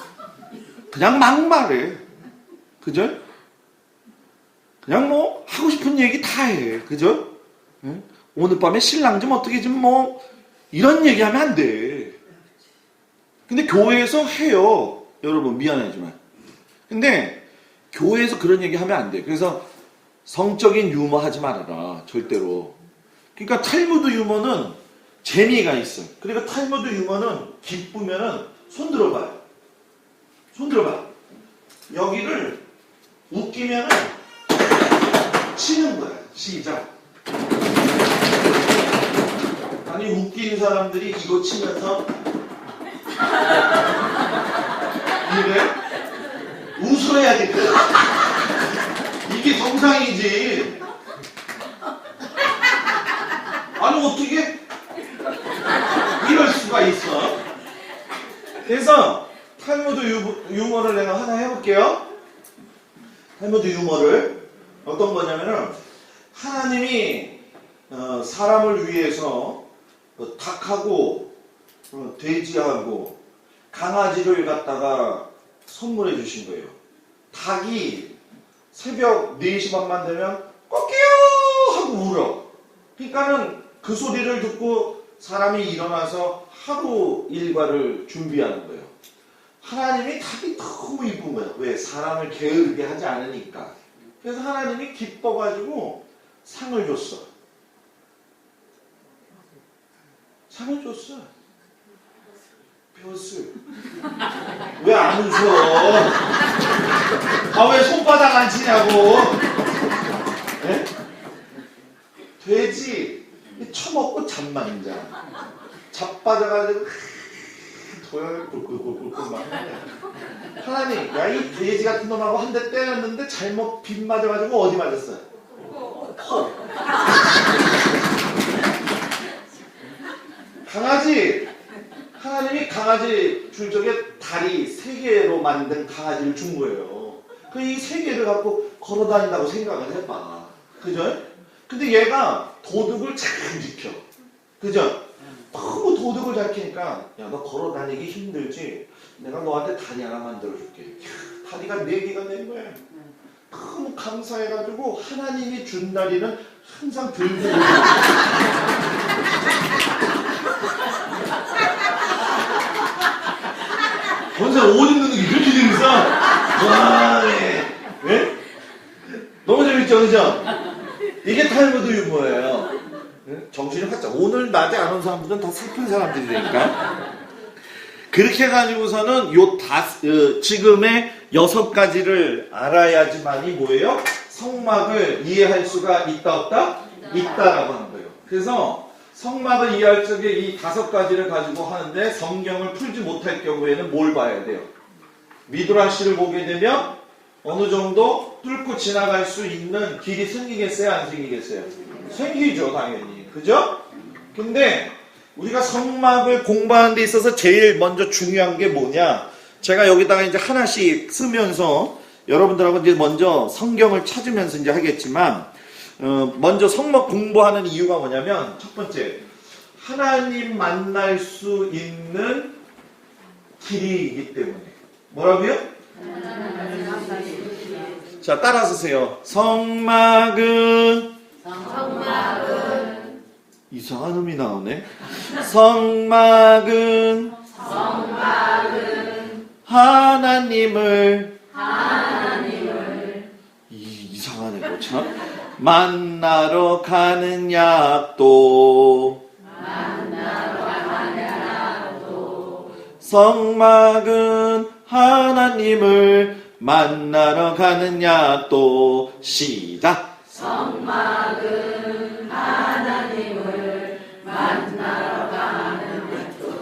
그냥 막말해. 그죠? 그냥 뭐 하고 싶은 얘기 다 해. 그죠? 예? 오늘 밤에 신랑 좀 어떻게 좀 뭐 이런 얘기하면 안 돼. 근데 교회에서 해요. 여러분 미안하지만. 근데 교회에서 그런 얘기 하면 안 돼. 그래서 성적인 유머 하지 말아라. 절대로. 그러니까 탈무드 유머는 재미가 있어. 그러니까 탈무드 유머는 기쁘면은 손 들어봐요. 손 들어봐. 여기를 웃기면은 치는 거야. 시작. 아니 웃긴 사람들이 이거 치면서 이래? 웃어야 돼. 이게 정상이지. 아니 어떻게 이럴 수가 있어? 그래서 탈무드 유머를 내가 하나 해볼게요. 탈무드 유머를 어떤 거냐면은 하나님이 사람을 위해서 닭하고 돼지하고 강아지를 갖다가 선물해 주신 거예요. 닭이 새벽 4시 반만 되면 꺾여 하고 울어. 그러니까는 그 소리를 듣고 사람이 일어나서 하루 일과를 준비하는 거예요. 하나님이 닭이 너무 이쁜 거예요. 왜? 사람을 게으르게 하지 않으니까. 그래서 하나님이 기뻐가지고 상을 줬어. 상을 줬어. 벼슬. 왜 안 웃어? 아, 왜 손바닥 안 치냐고? 네? 돼지 처먹고 잠만 자. 자빠져가지고 도약을 꿀꿀꿀꿀 막 하나님, 야, 이 돼지 같은 놈하고 한 대 때렸는데 잘못 빗 맞아가지고 어디 맞았어? 코. 강아지, 하나님이 강아지 줄 적에 다리 3개로 만든 강아지를 준 거예요. 그 이 3개를 갖고 걸어 다닌다고 생각을 해봐. 그죠? 근데 얘가 도둑을 잘 지켜. 그죠? 너무 도둑을 잘 키니까, 야, 너 걸어 다니기 힘들지? 내가 너한테 다리 하나 만들어줄게. 다리가 4개가 된 거야. 너무 감사해가지고 하나님이 준 다리는 항상 들고 권사 옷 입는 게 이렇게 재밌어? 와, 예. 예? 너무 재밌죠, 그죠? 이게 탈무드 유머예요. 예? 정신이 활짝. 오늘 낮에 안 온 사람들은 다 슬픈 사람들이니까. 그렇게 해가지고서는 지금의 6가지를 알아야지만이 뭐예요? 성막을 이해할 수가 있다, 없다? 있다라고 하는 거예요. 그래서 성막을 이해할 적에 이 5가지를 가지고 하는데 성경을 풀지 못할 경우에는 뭘 봐야 돼요? 미드라시를 보게 되면 어느 정도 뚫고 지나갈 수 있는 길이 생기겠어요? 안 생기겠어요? 생기죠, 당연히. 그죠? 근데 우리가 성막을 공부하는 데 있어서 제일 먼저 중요한 게 뭐냐? 제가 여기다가 이제 하나씩 쓰면서 여러분들하고 이제 먼저 성경을 찾으면서 이제 하겠지만, 먼저 성막 공부하는 이유가 뭐냐면, 첫 번째, 하나님 만날 수 있는 길이기 때문에. 뭐라고요? 자, 따라 쓰세요. 성막은 이상한 음이 나오네. 성막은 하나님을 이상하네, 뭐 참. 만나러 가는 약도. 성막은 하나님을 만나러 가는 약도. 시작. 성막은 하나님을 만나러 가는 약도.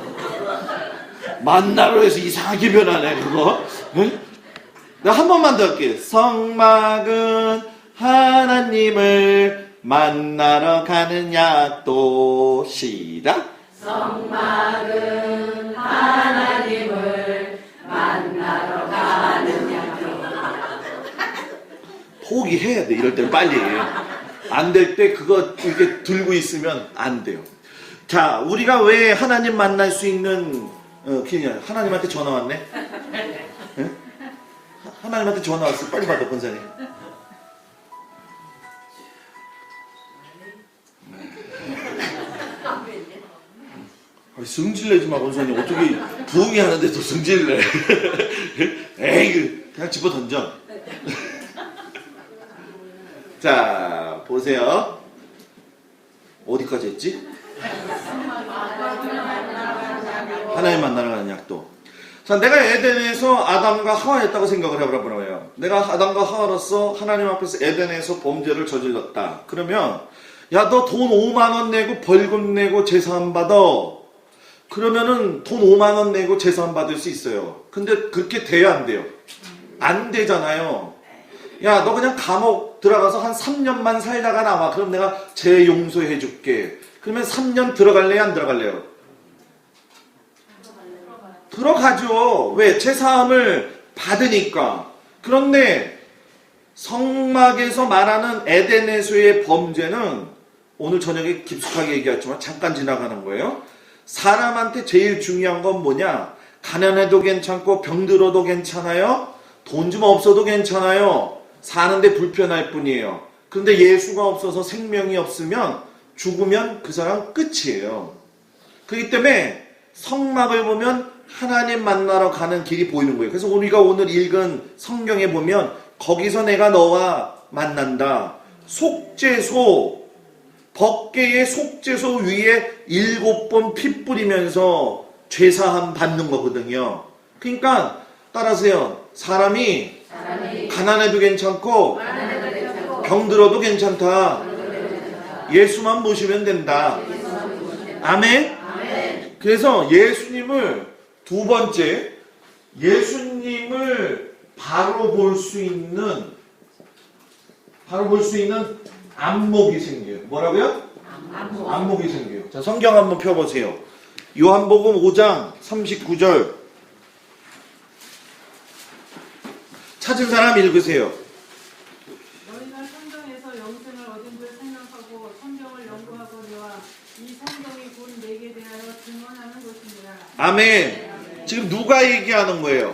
만나러 해서 이상하게 변하네, 그거. 응? 내가 한 번만 더 할게요. 성막은 하나님을 만나러 가는 약도. 시작. 성막은 하나님을 만나러 가는 약도. 포기해야 돼. 이럴 때 빨리. 안 될 때 그거 이렇게 들고 있으면 안 돼요. 자, 우리가 왜 하나님 만날 수 있는 하나님한테 전화 왔네? 네? 하나님한테 전화 왔어. 빨리 받아, 권사님. 승질내지 마, 권사님. 어떻게 부흥이 하는데도 승질내. 에이, 그냥 집어 던져. 자, 보세요. 어디까지 했지? 하나님 만나러 가는 약도. 자, 내가 에덴에서 아담과 하와였다고 생각을 해보라고요. 내가 아담과 하와로서 하나님 앞에서 에덴에서 범죄를 저질렀다. 그러면 야, 너 돈 5만 원 내고 벌금 내고 제사함 받아. 그러면은 돈 5만 원 내고 제사함 받을 수 있어요. 근데 그렇게 돼야 안 돼요? 안 되잖아요. 야, 너 그냥 감옥 들어가서 한 3년만 살다가 나와. 그럼 내가 죄 용서해 줄게. 그러면 3년 들어갈래요? 안 들어갈래요? 들어가죠. 왜? 제사함을 받으니까. 그런데 성막에서 말하는 에덴에서의 범죄는 오늘 저녁에 깊숙하게 얘기했지만 잠깐 지나가는 거예요. 사람한테 제일 중요한 건 뭐냐? 가난해도 괜찮고 병들어도 괜찮아요. 돈 좀 없어도 괜찮아요. 사는데 불편할 뿐이에요. 그런데 예수가 없어서 생명이 없으면 죽으면 그 사람 끝이에요. 그렇기 때문에 성막을 보면 하나님 만나러 가는 길이 보이는 거예요. 그래서 우리가 오늘 읽은 성경에 보면 거기서 내가 너와 만난다. 속죄소, 법궤의 속죄소 위에 7번 피 뿌리면서 죄사함 받는 거거든요. 그러니까 따라하세요. 사람이 가난해도 괜찮고 병들어도 괜찮다. 예수만 모시면 된다. 아멘? 그래서 예수님을 두 번째, 예수님을 바로 볼 수 있는 안목이 생겨요. 뭐라고요? 안목이 생겨요. 자, 성경 한번 펴보세요. 요한복음 5장 39절. 찾은 사람 읽으세요. 너희가 성경에서 영생을 얻은 줄 생각하고 성경을 연구하거니와 이 성경이 곧 내게 대하여 증언하는 것이니라. 아멘. 지금 누가 얘기하는 거예요?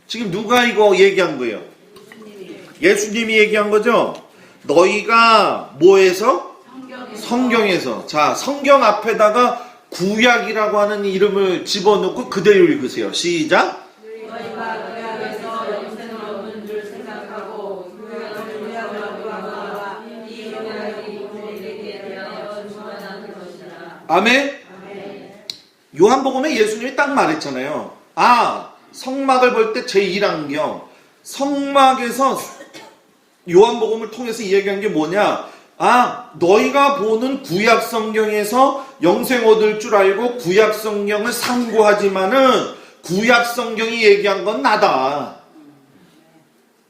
지금 누가 이거 얘기한 거예요? 예수님이 얘기한 거죠? 너희가 뭐에서? 성경에서. 자, 성경 앞에다가 구약이라고 하는 이름을 집어넣고 그대로 읽으세요. 시작. 너희가 구약에서 영생을 얻는 줄 생각하고 구약을 연구하거니와 이 성경이 곧 내게 대하여 증언하는 것이라. 아멘. 요한복음에 예수님이 딱 말했잖아요. 아, 성막을 볼 때 제1안경. 성막에서 요한복음을 통해서 이야기한 게 뭐냐? 아, 너희가 보는 구약 성경에서 영생 얻을 줄 알고 구약 성경을 상고하지만은 구약 성경이 얘기한 건 나다.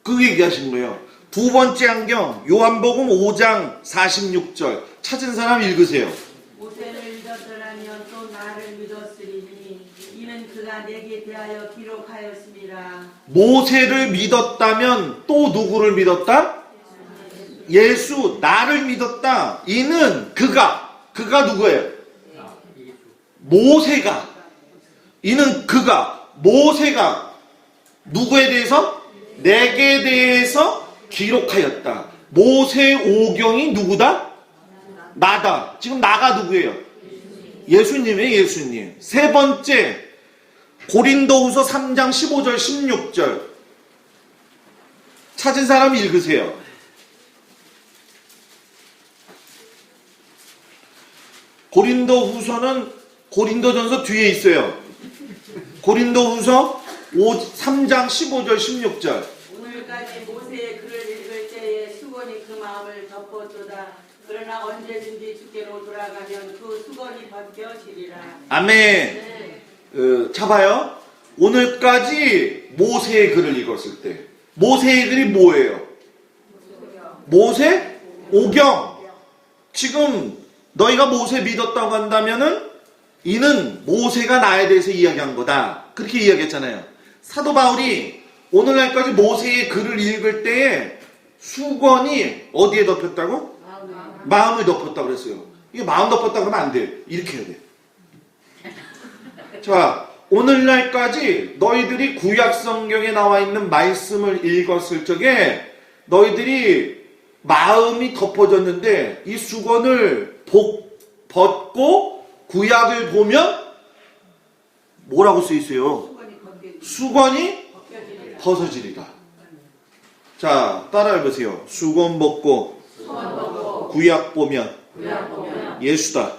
그 얘기하신 거예요. 두 번째 안경, 요한복음 5장 46절. 찾은 사람 읽으세요. 모세를 믿었더라면 또 나를 믿었으리니 이는 그가 내게 대하여 기록하였습니다. 모세를 믿었다면 또 누구를 믿었다? 예수, 나를 믿었다. 이는 그가 누구예요? 모세가. 이는 모세가 누구에 대해서? 내게 대해서 기록하였다. 모세 오경이 누구다? 나다. 지금 나가 누구예요? 예수님이에요, 예수님. 세 번째, 고린도후서 3장 15절 16절. 찾은 사람 읽으세요. 고린도후서는 고린도전서 뒤에 있어요. 고린도후서 3장 15절 16절. 오늘까지 모세의 글을 읽을 때에 수건이 그 마음을 덮었도다. 그러나 언제든지 주께로 돌아가면 그 수건이 벗겨지리라. 아멘. 잡아요. 오늘까지 모세의 글을 읽었을 때 모세의 글이 뭐예요? 모세 오경. 지금 너희가 모세 믿었다고 한다면은 이는 모세가 나에 대해서 이야기한 거다. 그렇게 이야기했잖아요. 사도 바울이 오늘날까지 모세의 글을 읽을 때에 수건이 어디에 덮였다고? 마음을 덮었다고 그랬어요. 이게 마음 덮었다고 그러면 안 돼. 이렇게 해야 돼. 자, 오늘날까지 너희들이 구약 성경에 나와 있는 말씀을 읽었을 적에 너희들이 마음이 덮어졌는데 이 수건을 벗고 구약을 보면 뭐라고 쓰여 있어요? 수건이 벗어지리라. 자, 따라해보세요. 수건 벗고 구약 보면 예수다.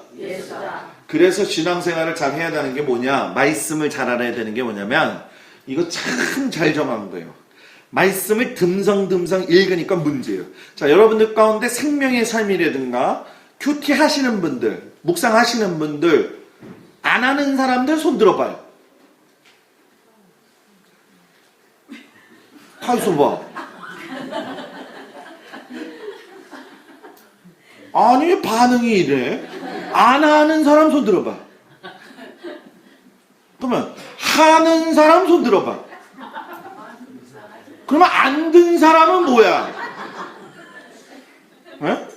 그래서 신앙생활을 잘 해야 되는 게 뭐냐? 말씀을 잘 알아야 되는 게 뭐냐면 이거 참 잘 정한 거예요. 말씀을 듬성듬성 읽으니까 문제예요. 자, 여러분들 가운데 생명의 삶이라든가 큐티 하시는 분들, 묵상 하시는 분들, 안 하는 사람들 손 들어봐요. 가만있어 봐. 아니, 반응이 이래. 안 하는 사람 손 들어봐. 그러면 하는 사람 손 들어봐. 그러면 안 든 사람은 뭐야? 에?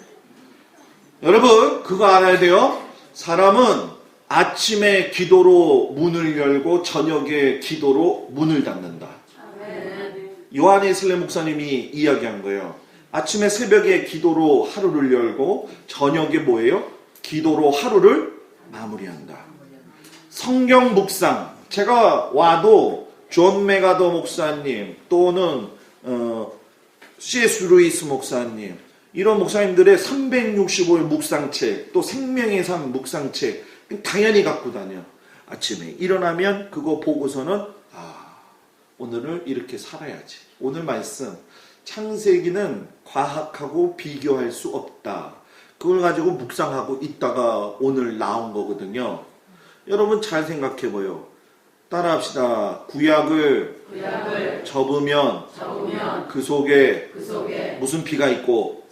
여러분 그거 알아야 돼요. 사람은 아침에 기도로 문을 열고 저녁에 기도로 문을 닫는다. 요한의 슬레 목사님이 이야기한 거예요. 아침에 새벽에 기도로 하루를 열고 저녁에 뭐예요? 기도로 하루를 마무리한다. 성경 묵상. 제가 와도 존 메가더 목사님 또는 C.S. 루이스 목사님 이런 목사님들의 365일 묵상책 또 생명의 삶 묵상책 당연히 갖고 다녀. 아침에 일어나면 그거 보고서는 오늘을 이렇게 살아야지. 오늘 말씀 창세기는 과학하고 비교할 수 없다. 그걸 가지고 묵상하고 있다가 오늘 나온 거거든요. 여러분 잘 생각해 보여. 따라합시다. 구약을 접으면 그 속에 무슨 피가 있고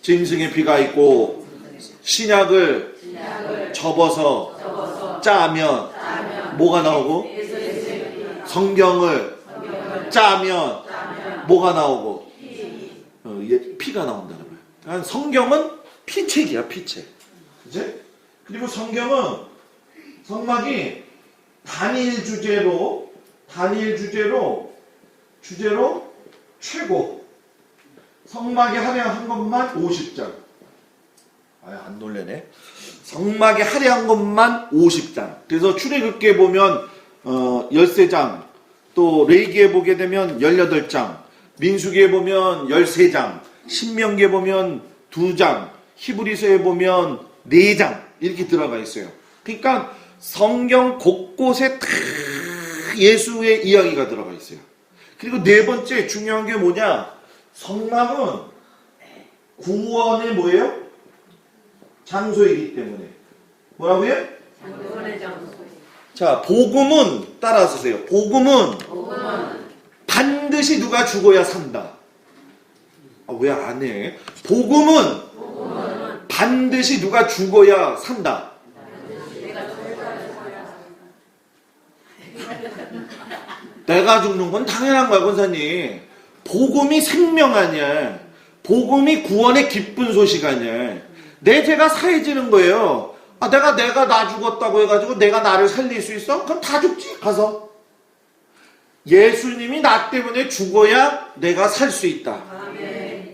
짐승의 피가 있고 신약을 접어서 짜면 뭐가 나오고 성경을 짜면 뭐가 나오고 피가 나온다는 거예요. 그러니까 성경은 피책이야, 피책. 그치? 그리고 성경은 성막이 단일 주제로 최고 성막에 할애한 것만 50장. 안 놀래네. 성막에 할애한 것만 50장. 그래서 출애굽기에 보면 13장, 또 레위기에 보게 되면 18장, 민수기에 보면 13장, 신명기에 보면 2장, 히브리서에 보면 4장 이렇게 들어가 있어요. 그러니까 성경 곳곳에 다 예수의 이야기가 들어가 있어요. 그리고 네 번째 중요한 게 뭐냐? 성막은 구원의 뭐예요? 장소이기 때문에. 뭐라고요? 구원의 장소. 자, 복음은 따라하세요. 복음은 반드시 누가 죽어야 산다. 왜 안 해? 복음은 반드시 누가 죽어야 산다. 내가 죽는 건 당연한 거야, 권사님. 복음이 생명 아니야. 복음이 구원의 기쁜 소식 아니야. 내 죄가 사해지는 거예요. 내가 나 죽었다고 해가지고 내가 나를 살릴 수 있어? 그럼 다 죽지, 가서. 예수님이 나 때문에 죽어야 내가 살 수 있다.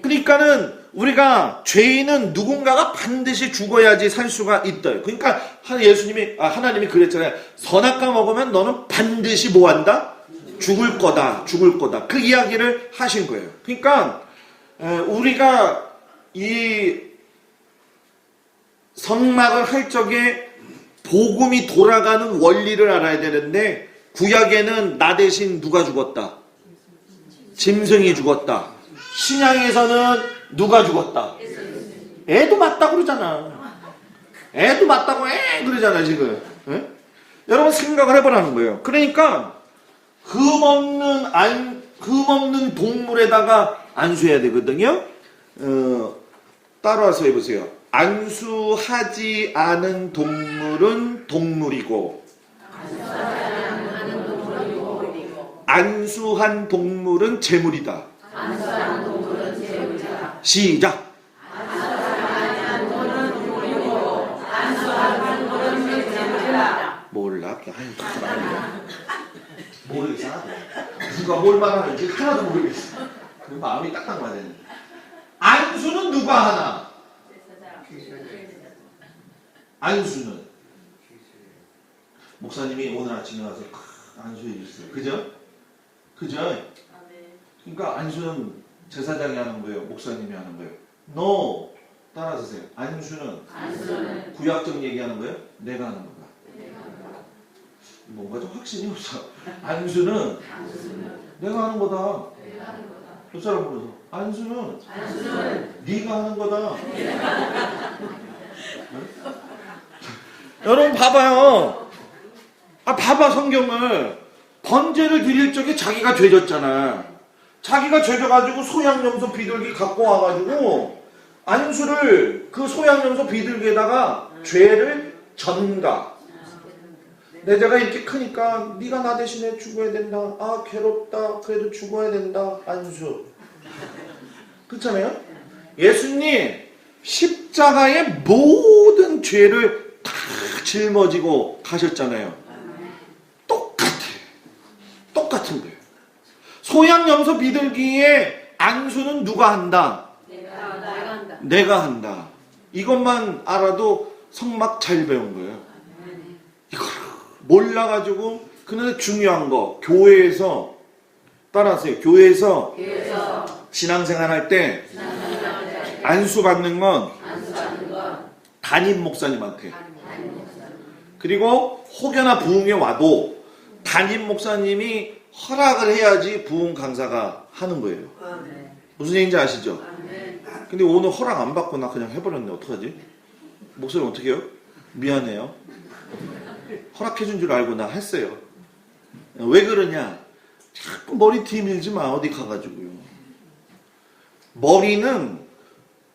그러니까는 우리가 죄인은 누군가가 반드시 죽어야지 살 수가 있다. 그러니까 하나님이 그랬잖아요. 선악과 먹으면 너는 반드시 뭐 한다? 죽을 거다. 그 이야기를 하신 거예요. 그러니까 우리가 이 성막을 할 적에 복음이 돌아가는 원리를 알아야 되는데 구약에는 나 대신 누가 죽었다? 짐승이 죽었다. 신약에서는 누가 죽었다? 애도 맞다고 그러잖아. 애도 맞다고 그러잖아 지금. 에? 여러분 생각을 해보라는 거예요. 그러니까 금 없는 동물에다가 안수해야 되거든요. 따라와서 해보세요. 안수하지 않은 동물은 동물이고 안수한 동물은 재물이다. 시작. 몰라. 모르겠어. 누가 뭘 말하는지 하나도 모르겠어. 그 마음이 딱딱 맞아야 돼. 안수는 누가 하나? 안수는 목사님이 오늘 아침에 와서 안수해 주셨어요. 그죠? 그러니까 안수는 제사장이 하는 거예요. 목사님이 하는 거예요. No. 따라하세요. 안수는 구약적 얘기하는 거예요. 내가 하는 거다. 뭔가 좀 확신이 없어. 안수는 내가 하는 거다. 몇 사람 불러서 안수는 네가 하는 거다. 여러분 봐봐요. 봐봐 성경을. 번제를 드릴 적에 자기가 죄졌잖아. 자기가 죄져가지고 소양염소 비둘기 갖고 와가지고 안수를 그 소양염소 비둘기에다가 죄를 전가. 내 자가 이렇게 크니까 네가 나 대신에 죽어야 된다. 아 괴롭다. 그래도 죽어야 된다. 안수. 그렇잖아요. 예수님 십자가의 모든 죄를 다 짊어지고 가셨잖아요. 똑같은 거예요. 소양염소 비둘기의 안수는 누가 한다? 내가 한다. 이것만 알아도 성막 잘 배운 거예요. 이걸 몰라가지고. 그런데 중요한 거, 교회에서 따라하세요. 교회에서 신앙생활 할 때 안수 받는 건 담임 목사님한테, 그리고 혹여나 부흥에 와도 담임 목사님이 허락을 해야지 부흥 강사가 하는 거예요. 무슨 얘기인지 아시죠? 근데 오늘 허락 안 받고 나 그냥 해버렸네. 어떡하지? 목사님 어떻게 해요? 미안해요. 허락해준 줄 알고 나 했어요. 왜 그러냐? 자꾸 머리 뒤밀지 마. 어디 가가지고요. 머리는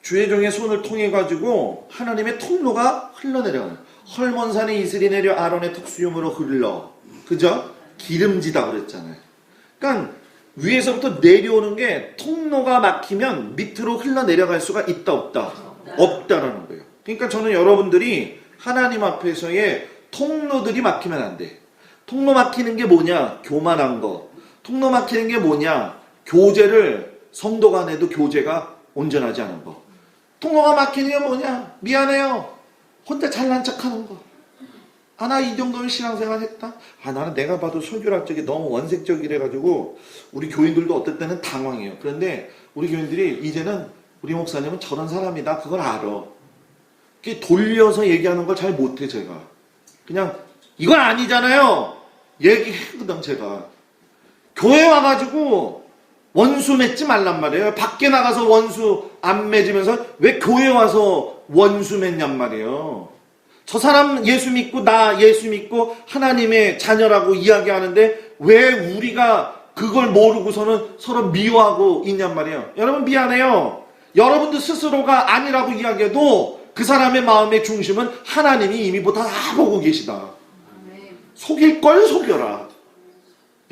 주의 종의 손을 통해 가지고 하나님의 통로가 흘러내려가요. 헐몬산에 이슬이 내려 아론의 턱수염으로 흘러. 그죠? 기름지다 그랬잖아요. 그러니까 위에서부터 내려오는 게 통로가 막히면 밑으로 흘러내려갈 수가 있다 없다? 없다라는 거예요. 그러니까 저는 여러분들이 하나님 앞에서의 통로들이 막히면 안 돼. 통로 막히는 게 뭐냐? 교만한 거. 통로 막히는 게 뭐냐? 교제를 성도 간에도 교제가 온전하지 않은 거. 통로가 막히는 게 뭐냐? 미안해요. 혼자 잘난 척하는 거. 아, 나 이 정도면 신앙생활 했다? 아, 나는 내가 봐도 설교할 적에 너무 원색적이래가지고 우리 교인들도 어떨 때는 당황해요. 그런데 우리 교인들이 이제는 우리 목사님은 저런 사람이다. 그걸 알아. 돌려서 얘기하는 걸 잘 못해, 제가. 그냥 이건 아니잖아요. 얘기했거든, 제가. 교회 와가지고 원수 맺지 말란 말이에요. 밖에 나가서 원수 안 맺으면서 왜 교회 와서 원수 맺냔 말이에요. 저 사람 예수 믿고 나 예수 믿고 하나님의 자녀라고 이야기하는데 왜 우리가 그걸 모르고서는 서로 미워하고 있냔 말이에요. 여러분 미안해요. 여러분들 스스로가 아니라고 이야기해도 그 사람의 마음의 중심은 하나님이 이미 다 보고 계시다. 속일 걸 속여라.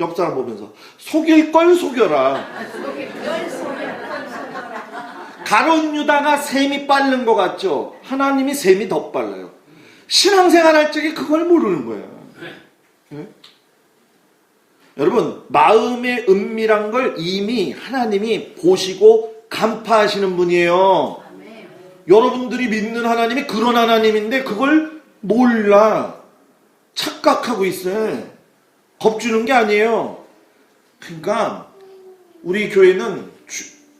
옆 사람 보면서 속일 걸 속여라. 가룟 유다가 셈이 빠른 것 같죠? 하나님이 셈이 더 빨라요. 신앙생활 할 적에 그걸 모르는 거예요. 네? 여러분 마음의 은밀한 걸 이미 하나님이 보시고 간파하시는 분이에요. 여러분들이 믿는 하나님이 그런 하나님인데 그걸 몰라. 착각하고 있어요. 겁주는 게 아니에요. 그러니까 우리 교회는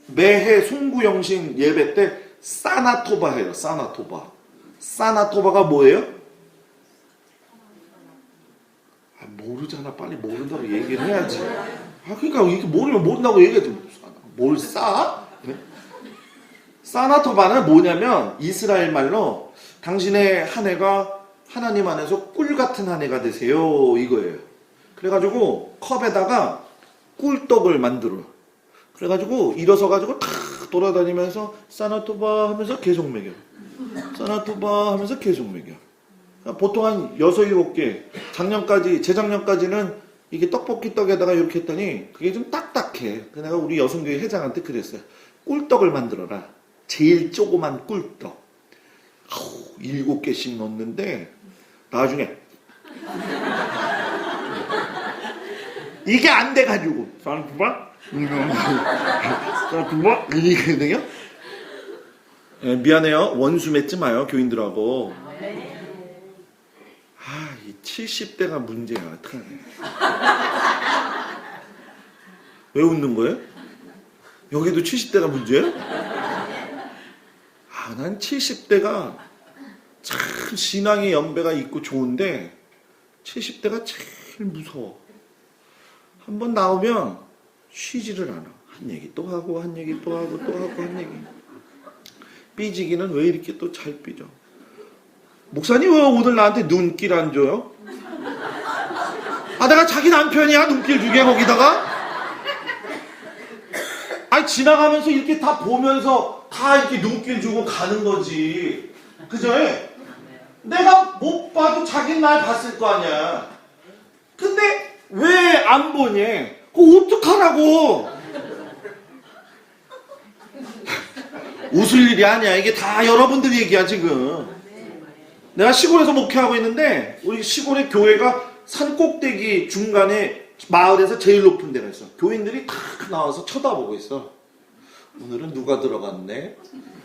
매해 송구영신 예배 때 사나토바 해요. 사나토바. 사나토바가 뭐예요? 아, 모르잖아. 빨리 모른다고 얘기를 해야지. 아, 그러니까 이게 모르면 모른다고 얘기하지. 뭘 싸? 네? 사나토바는 뭐냐면 이스라엘 말로 당신의 한 해가 하나님 안에서 꿀 같은 한 해가 되세요. 이거예요. 그래가지고 컵에다가 꿀떡을 만들어. 그래가지고 일어서가지고 탁 돌아다니면서 사나토바 하면서 계속 먹여. 사나토바 하면서 계속 먹여. 보통 한 6, 7개. 재작년까지는 이게 떡볶이 떡에다가 이렇게 했더니 그게 좀 딱딱해. 그래서 내가 우리 여성교회 회장한테 그랬어요. 꿀떡을 만들어라. 제일 조그만 꿀떡. 7개씩 넣었는데 나중에 이게 안 돼가지고 사나토바? 사나토바? 이게 되냐? 네, 미안해요. 원수 맺지 마요. 교인들하고. 아, 이 70대가 문제야. 어떡하네. 왜 웃는 거예요? 여기도 70대가 문제예요? 아, 난 70대가 참 신앙의 연배가 있고 좋은데 70대가 제일 무서워. 한번 나오면 쉬지를 않아. 한 얘기 또 하고 한 얘기 또 하고 또 하고 한 얘기. 삐지기는 왜 이렇게 또 잘 삐져? 목사님 왜 오늘 나한테 눈길 안 줘요? 아, 내가 자기 남편이야 눈길 주게 거기다가? 아니 지나가면서 이렇게 다 보면서 다 이렇게 눈길 주고 가는 거지. 그죠? 내가 못 봐도 자기 날 봤을 거 아니야. 근데 왜 안 보니? 그거 어떡하라고? 웃을 일이 아니야. 이게 다 여러분들 얘기야 지금. 내가 시골에서 목회하고 있는데 우리 시골의 교회가 산꼭대기 중간에 마을에서 제일 높은 데가 있어. 교인들이 탁 나와서 쳐다보고 있어. 오늘은 누가 들어갔네?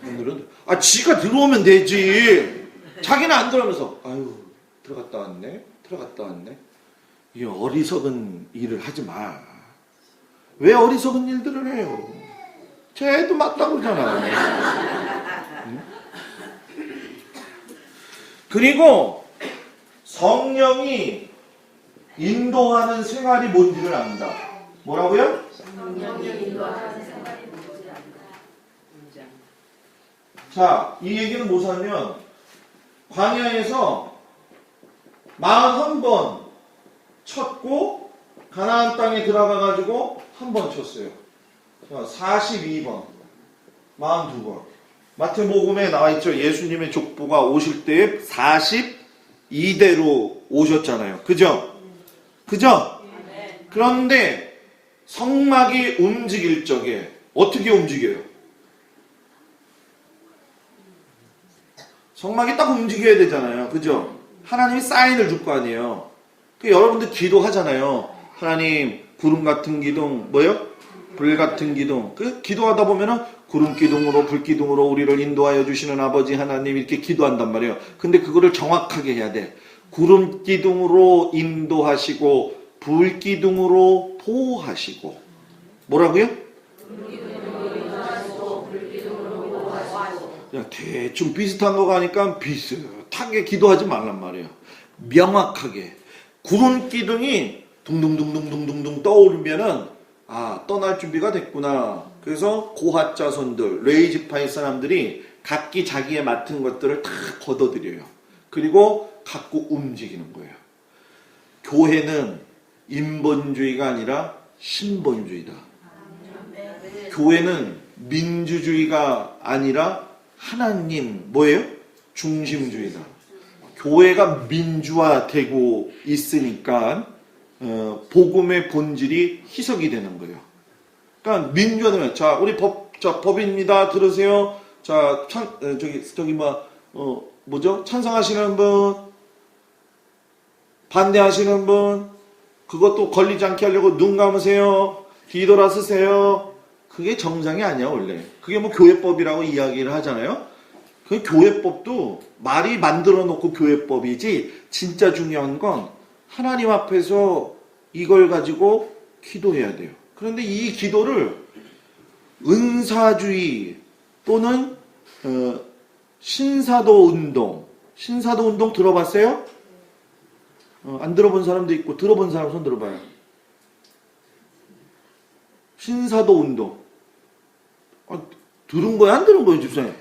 오늘은 지가 들어오면 되지. 자기는 안 들어오면서 아유 들어갔다 왔네. 들어갔다 왔네. 이 어리석은 일을 하지 마. 왜 어리석은 일들을 해요? 쟤도 맞다고 그러잖아. 응? 그리고 성령이 인도하는 생활이 뭔지를 안다. 뭐라고요? 성령이 인도하는 생활이 뭔지 안다. 자, 이 얘기는 뭐냐면 광야에서 41번 쳤고 가나안 땅에 들어가가지고 한 번 쳤어요. 42번, 42번. 마태복음에 나와있죠. 예수님의 족보가 오실 때에 42대로 오셨잖아요. 그죠? 그죠? 그런데 성막이 움직일 적에 어떻게 움직여요? 성막이 딱 움직여야 되잖아요. 그죠? 하나님이 사인을 줄 거 아니에요. 여러분들 기도하잖아요. 하나님 구름 같은 기둥 뭐요? 불 같은 기둥. 기도하다 보면은 구름 기둥으로 불 기둥으로 우리를 인도하여 주시는 아버지 하나님 이렇게 기도한단 말이에요. 근데 그거를 정확하게 해야 돼. 구름 기둥으로 인도하시고 불 기둥으로 보호하시고. 뭐라고요? 그냥 대충 비슷한 거 가니까 비슷하게 기도하지 말란 말이에요. 명확하게. 구름 기둥이 둥둥둥둥둥둥둥 떠오르면은 떠날 준비가 됐구나. 그래서 고핫 자손들, 레이지파의 사람들이 각기 자기에 맡은 것들을 다 걷어들여요. 그리고 갖고 움직이는 거예요. 교회는 인본주의가 아니라 신본주의다. 교회는 민주주의가 아니라 하나님 뭐예요? 중심주의다. 교회가 민주화되고 있으니까 복음의 본질이 희석이 되는 거예요. 그러니까 민주화되면 우리 법입니다. 들으세요. 뭐죠? 찬성하시는 분, 반대하시는 분, 그것도 걸리지 않게 하려고 눈 감으세요. 뒤돌아 서세요. 그게 정상이 아니야 원래. 그게 뭐 교회법이라고 이야기를 하잖아요. 그 교회법도 말이 만들어 놓고 교회법이지 진짜 중요한 건 하나님 앞에서 이걸 가지고 기도해야 돼요. 그런데 이 기도를 은사주의 또는 신사도 운동 들어봤어요? 안 들어본 사람도 있고 들어본 사람 손 들어봐요. 신사도 운동 들은 거야 안 들은 거예요 집사님?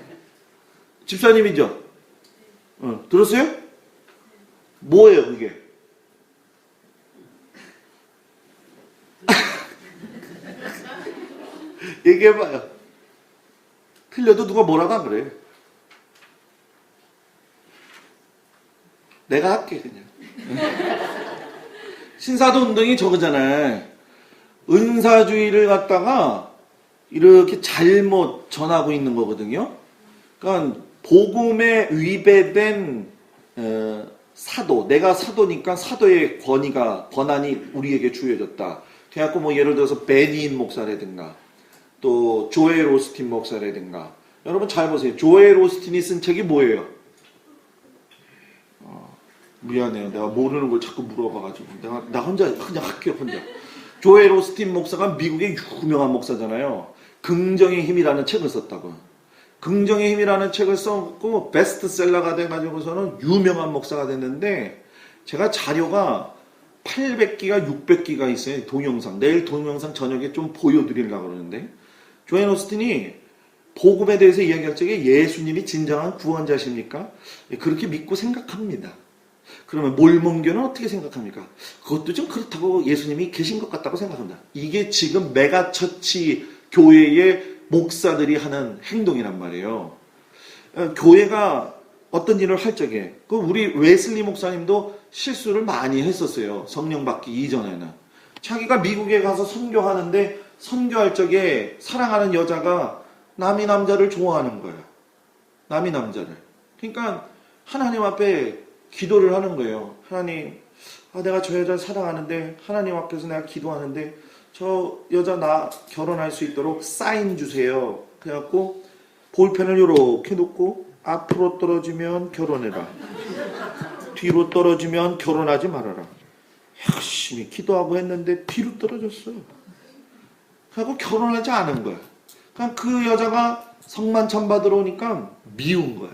집사님이죠? 들었어요? 뭐예요 그게? 얘기해봐요. 틀려도 누가 뭐라고 안 그래. 내가 할게 그냥. 신사도 운동이 저거잖아요. 은사주의를 갖다가 이렇게 잘못 전하고 있는 거거든요. 그러니까 복음에 위배된 사도, 내가 사도니까 사도의 권한이 우리에게 주어졌다. 그래갖고 뭐 예를 들어서 베니인 목사라든가 또 조엘 오스틴 목사라든가 여러분 잘 보세요. 조엘 오스틴이 쓴 책이 뭐예요? 미안해요. 내가 모르는 걸 자꾸 물어봐가지고 나 혼자 그냥 할게요. 혼자. 조엘 오스틴 목사가 미국의 유명한 목사잖아요. 긍정의 힘이라는 책을 썼다고. 긍정의 힘이라는 책을 썼고 베스트셀러가 돼가지고서는 유명한 목사가 됐는데 제가 자료가 800기가 600기가 있어요. 동영상. 내일 동영상 저녁에 좀 보여드리려고 그러는데 조엘 오스틴이 복음에 대해서 이야기할 적에 예수님이 진정한 구원자십니까? 그렇게 믿고 생각합니다. 그러면 몰몬교는 어떻게 생각합니까? 그것도 좀 그렇다고 예수님이 계신 것 같다고 생각합니다. 이게 지금 메가처치 교회의 목사들이 하는 행동이란 말이에요. 교회가 어떤 일을 할 적에 그 우리 웨슬리 목사님도 실수를 많이 했었어요. 성령 받기 이전에는. 자기가 미국에 가서 선교하는데 선교할 적에 사랑하는 여자가 남이 남자를 좋아하는 거야. 남이 남자를. 그러니까 하나님 앞에 기도를 하는 거예요. 하나님, 내가 저 여자를 사랑하는데 하나님 앞에서 내가 기도하는데 저 여자 나 결혼할 수 있도록 사인 주세요. 그래갖고 볼펜을 이렇게 놓고 앞으로 떨어지면 결혼해라. 뒤로 떨어지면 결혼하지 말아라. 열심히 기도하고 했는데 뒤로 떨어졌어. 그래갖고 결혼하지 않은 거야. 그러니까 그 여자가 성만찬 받으러 오니까 미운 거야.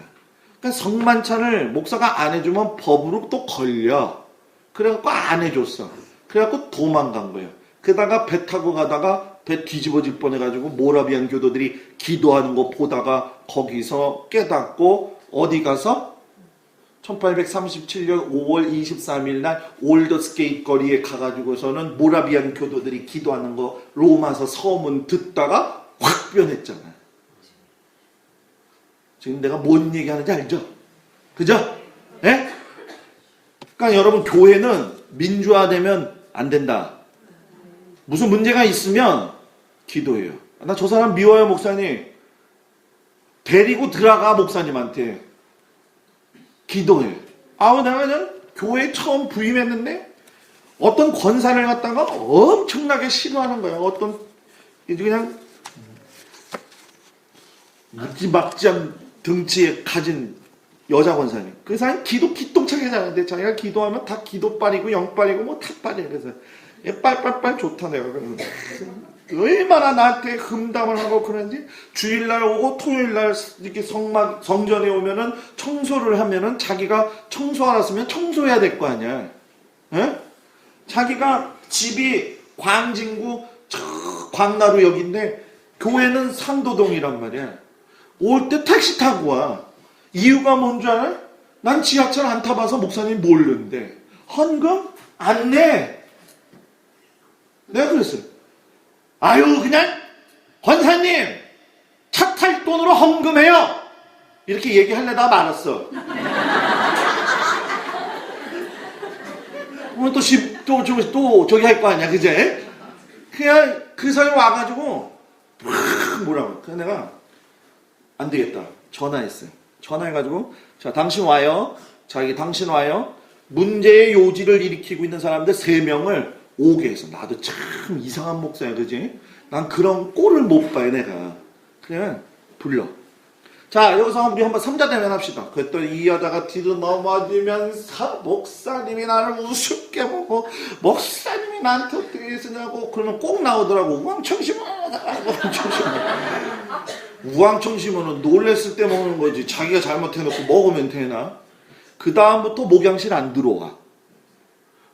그러니까 성만찬을 목사가 안 해주면 법으로 또 걸려. 그래갖고 안 해줬어. 그래갖고 도망간 거예요. 게다가 배 타고 가다가 배 뒤집어질 뻔해가지고 모라비안 교도들이 기도하는 거 보다가 거기서 깨닫고 어디 가서 1837년 5월 23일 날 올더스게이트 거리에 가가지고서는 모라비안 교도들이 기도하는 거 로마서 서문 듣다가 확 변했잖아. 지금 내가 뭔 얘기하는지 알죠? 그죠? 예? 그러니까 여러분 교회는 민주화되면 안 된다. 무슨 문제가 있으면 기도해요. 나 저 사람 미워요 목사님. 데리고 들어가 목사님한테. 기도해. 내가 그냥 교회에 처음 부임했는데 어떤 권사를 갖다가 엄청나게 싫어하는 거야. 어떤 그냥 무지막지한 등치에 가진 여자 권사님. 그 사람이 기도 기똥차게 잘하는데 자기가 기도하면 다 기도빨이고 영빨이고 뭐 탑빨이야. 그래서 얘 빨빨빨 좋다 내가. 얼마나 나한테 흠담을 하고 그런지 주일날 오고 토요일날 이렇게 성전에 오면은 청소를 하면은 자기가 청소 안 했으면 청소해야 될 거 아니야. 에? 자기가 집이 광진구 광나루역인데 교회는 상도동이란 말이야. 올 때 택시 타고 와. 이유가 뭔 줄 알아? 난 지하철 안 타봐서 목사님 모르는데 헌금 안 내. 내가 그랬어요. 그냥 권사님 차 탈 돈으로 헌금해요. 이렇게 얘기하려다가 말았어. 그러면 또 저기 할 거 아니야, 그제? 그냥 그 사람이 와가지고 뭐라고? 그래서 내가 안 되겠다. 전화했어요. 전화해가지고 자 당신 와요. 당신 와요. 문제의 요지를 일으키고 있는 사람들 3명을 오게 해서. 나도 참 이상한 목사야, 그지? 난 그런 꼴을 못 봐요, 내가. 그냥 불러. 자, 여기서 우리 한번 3자 대면 합시다. 그랬더니 이 여자가 뒤로 넘어지면서 목사님이 나를 우습게 보고 목사님이 나한테 어떻게 했으냐고 그러면 꼭 나오더라고. 우왕청심원. 우왕청심원은 놀랬을 때 먹는 거지. 자기가 잘못해놓고 먹으면 되나? 그 다음부터 목양실 안 들어와.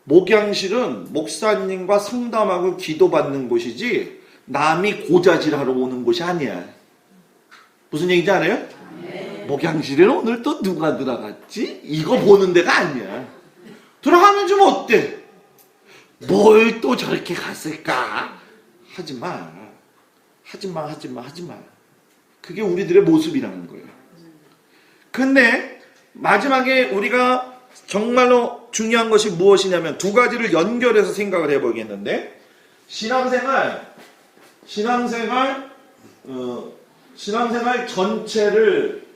목양실은 목사님과 상담하고 기도받는 곳이지 남이 고자질하러 오는 곳이 아니야. 무슨 얘기인지 알아요? 네. 목양실에는 오늘 또 누가 들어갔지? 이거 보는 데가 아니야. 들어가면 좀 어때? 뭘 또 저렇게 갔을까? 하지마. 그게 우리들의 모습이라는 거예요. 근데 마지막에 우리가 정말로 중요한 것이 무엇이냐면 2가지를 연결해서 생각을 해보겠는데 신앙생활 전체를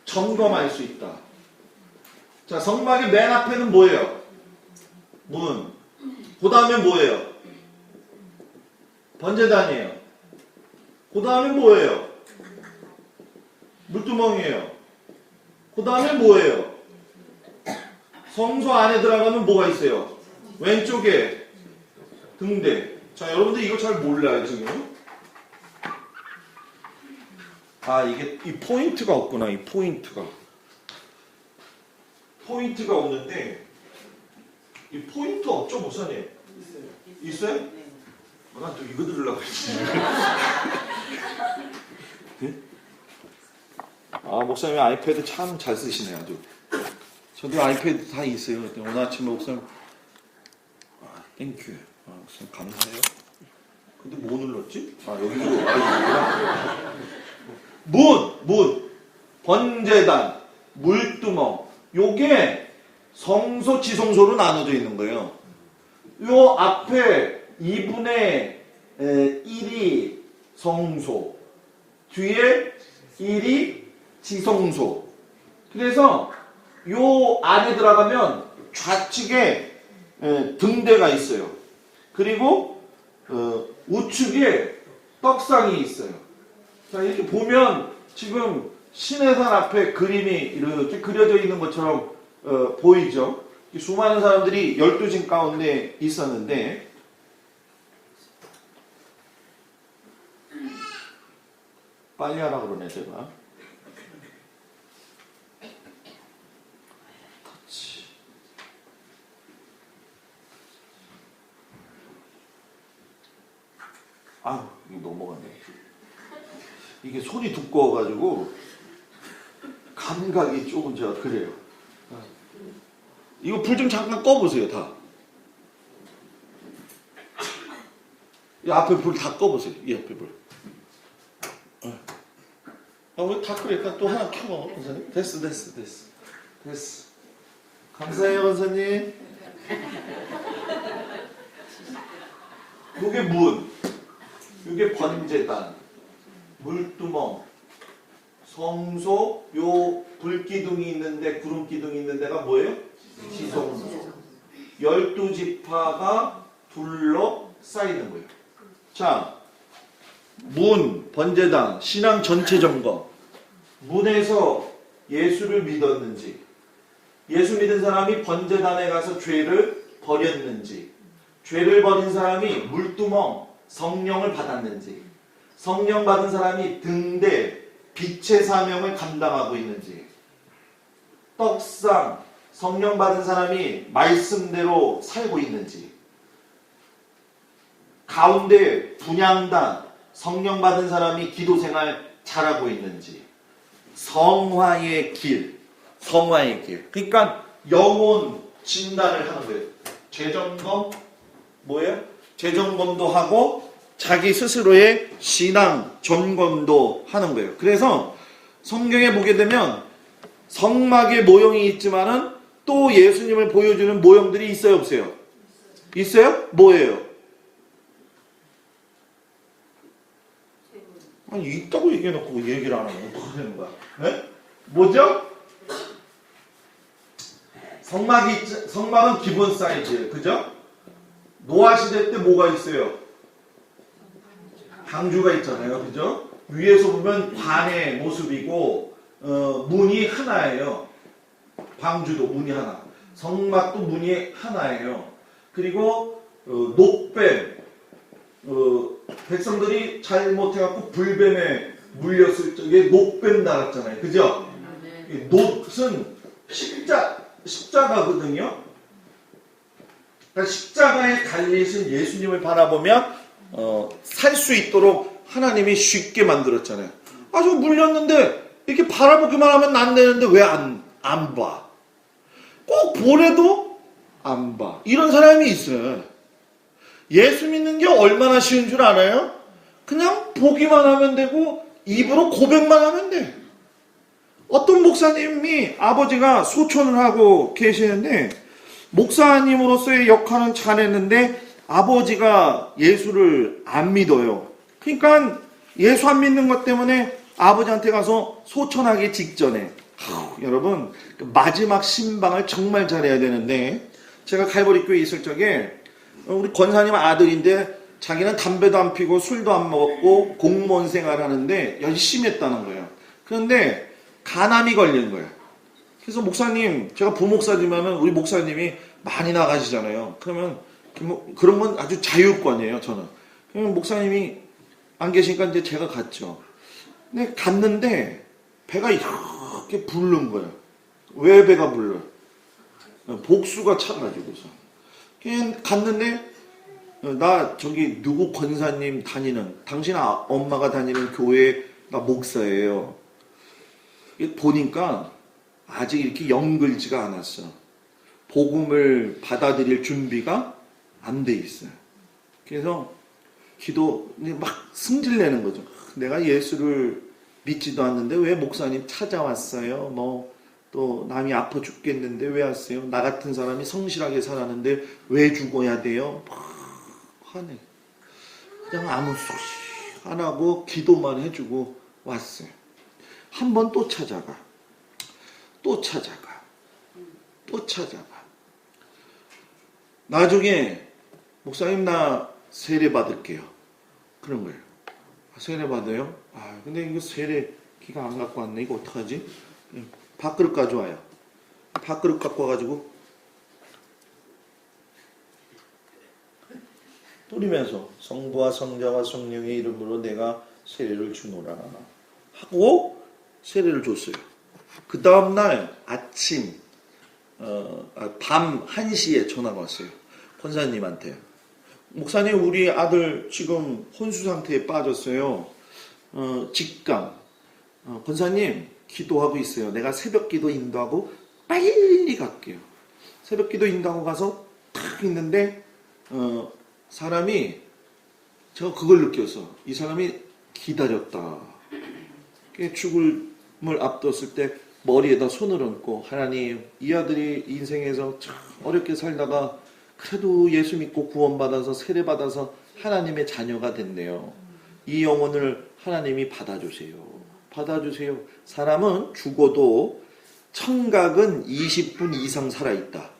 점검할 수 있다. 자, 성막의 맨 앞에는 뭐예요? 문. 그 다음에 뭐예요? 번제단이에요. 그 다음에 뭐예요? 물두멍이에요. 그 다음에 뭐예요? 성소 안에 들어가면 뭐가 있어요? 왼쪽에 등대. 자, 여러분들 이거 잘 몰라요, 지금. 이게 이 포인트가 없구나. 이 포인트가 없는데 이 포인트 없죠, 목사님? 있어요? 난 또 이거 들으려고 했지. 네? 목사님 아이패드 참 잘 쓰시네, 아주. 저도 아이패드 다 있어요. 오늘 아침에 목사님 땡큐. 목사님 감사해요. 근데 뭐 눌렀지? 여기로. 문! 번제단. 물두멍. 요게 성소, 지성소로 나눠져 있는 거예요. 요 앞에 2분의 1이 성소, 뒤에 1이 지성소. 그래서 요 안에 들어가면 좌측에 등대가 있어요. 그리고 우측에 떡상이 있어요. 자, 이렇게 보면 지금 시내산 앞에 그림이 이렇게 그려져 있는 것처럼 보이죠? 수많은 사람들이 12진 가운데 있었는데 빨리 하라 그러네 제가. 터치. 아, 이거 넘어갔네. 이게 손이 두꺼워가지고 감각이 조금 제가 그래요. 이거 불 좀 잠깐 꺼보세요, 다. 이 앞에 불 다 꺼보세요. 이 앞에 불. 왜 다 끄니까 또 하나 켜봐, 권사님. 됐어. 감사해요, 권사님. 요게 문, 요게 번제단, 물두멍, 성소, 요 불기둥이 있는데, 구름기둥이 있는 데가 뭐예요? 지성소. 12지파가 둘러싸이는 거예요. 자, 문, 번제단, 신앙 전체 점검. 문에서 예수를 믿었는지, 예수 믿은 사람이 번제단에 가서 죄를 버렸는지, 죄를 버린 사람이 물두멍, 성령을 받았는지, 성령 받은 사람이 등대, 빛의 사명을 감당하고 있는지, 떡상, 성령 받은 사람이 말씀대로 살고 있는지, 가운데 분향단, 성령 받은 사람이 기도생활 잘하고 있는지, 성화의 길. 그러니까 영혼 진단을 하는 거예요. 재점검, 뭐예요? 재점검도 하고 자기 스스로의 신앙 점검도 하는 거예요. 그래서 성경에 보게 되면 성막의 모형이 있지만은 또 예수님을 보여주는 모형들이 있어요, 없어요? 있어요? 뭐예요? 아니, 있다고 얘기해놓고 얘기를 안 하면 어떻게 되는 거야? 네? 뭐죠? 성막은 기본 사이즈예요. 그죠? 노아 시대 때 뭐가 있어요? 방주가 있잖아요. 그죠? 위에서 보면 관의 모습이고 문이 하나예요. 방주도 문이 하나. 성막도 문이 하나예요. 그리고 녹뱀, 백성들이 잘못해갖고 불뱀에 물렸을 적에 녹뱀 달았잖아요. 그죠? 녹은 십자가거든요. 그러니까 십자가에 달리신 예수님을 바라보면 살 수 있도록 하나님이 쉽게 만들었잖아요. 아, 저 물렸는데 이렇게 바라보기만 하면 안 되는데 왜 안 봐? 꼭 보래도 안 봐. 이런 사람이 있어요. 예수 믿는 게 얼마나 쉬운 줄 알아요? 그냥 보기만 하면 되고 입으로 고백만 하면 돼. 어떤 목사님이 아버지가 소천을 하고 계시는데 목사님으로서의 역할은 잘했는데 아버지가 예수를 안 믿어요. 그러니까 예수 안 믿는 것 때문에 아버지한테 가서 소천하기 직전에 여러분 마지막 신방을 정말 잘해야 되는데 제가 칼보리 교회에 있을 적에 우리 권사님 아들인데 자기는 담배도 안 피고 술도 안 먹었고 공무원 생활하는데 열심히 했다는 거예요. 그런데 간암이 걸린 거예요. 그래서 목사님, 제가 부목사지만은 우리 목사님이 많이 나가시잖아요. 그러면 그런 건 아주 자유권이에요, 저는. 그러면 목사님이 안 계시니까 이제 제가 갔죠. 근데 갔는데 배가 이렇게 부른 거예요. 왜 배가 불러요? 복수가 차가지고서. 갔는데 나 저기 누구 권사님 다니는 당신 엄마가 다니는 교회 나 목사예요. 보니까 아직 이렇게 영글지가 않았어. 복음을 받아들일 준비가 안 돼 있어요. 그래서 기도 막 승질내는 거죠. 내가 예수를 믿지도 않는데 왜 목사님 찾아왔어요? 뭐 또 남이 아파 죽겠는데 왜 왔어요? 나 같은 사람이 성실하게 살았는데 왜 죽어야 돼요? 막 화내. 그냥 아무 소식 안 하고 기도만 해주고 왔어요. 한 번 또 찾아가. 또 찾아가. 또 찾아가. 나중에 목사님 나 세례 받을게요. 그런 거예요. 세례 받아요? 아 근데 이거 세례 기가 안 갖고 왔네. 이거 어떡하지? 밥그릇 가져와요. 밥그릇 갖고 와가지고 뿌리면서 성부와 성자와 성령의 이름으로 내가 세례를 주노라 하고 세례를 줬어요. 그 다음날 아침 밤 1시에 전화가 왔어요. 권사님한테. 목사님 우리 아들 지금 혼수 상태에 빠졌어요. 직감. 권사님 기도하고 있어요. 내가 새벽 기도 인도하고 빨리 갈게요. 새벽 기도 인도하고 가서 탁 있는데 사람이 제가 그걸 느꼈어. 이 사람이 기다렸다. 죽음을 앞뒀을 때 머리에다 손을 얹고 하나님 이 아들이 인생에서 참 어렵게 살다가 그래도 예수 믿고 구원받아서 세례받아서 하나님의 자녀가 됐네요. 이 영혼을 하나님이 받아주세요. 받아주세요. 사람은 죽어도 청각은 20분 이상 살아있다.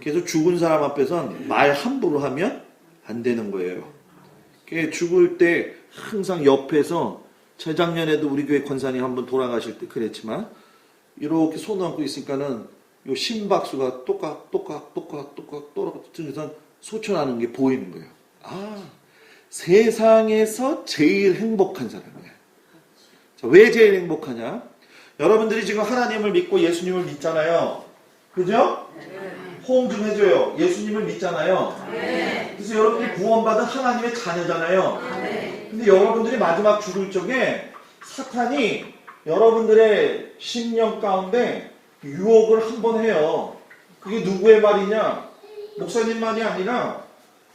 그래서 죽은 사람 앞에선 말 함부로 하면 안 되는 거예요. 죽을 때 항상 옆에서 재작년에도 우리 교회 권사님 한번 돌아가실 때 그랬지만 이렇게 손 얹고 있으니까는 요 심박수가 똑깍 떨어져서 소천하는 게 보이는 거예요. 아, 세상에서 제일 행복한 사람이에요. 자, 왜 제일 행복하냐? 여러분들이 지금 하나님을 믿고 예수님을 믿잖아요. 그죠? 호응 좀 해줘요. 예수님을 믿잖아요. 그래서 여러분들이 구원받은 하나님의 자녀잖아요. 근데 여러분들이 마지막 죽을 적에 사탄이 여러분들의 심령 가운데 유혹을 한번 해요. 그게 누구의 말이냐? 목사님만이 아니라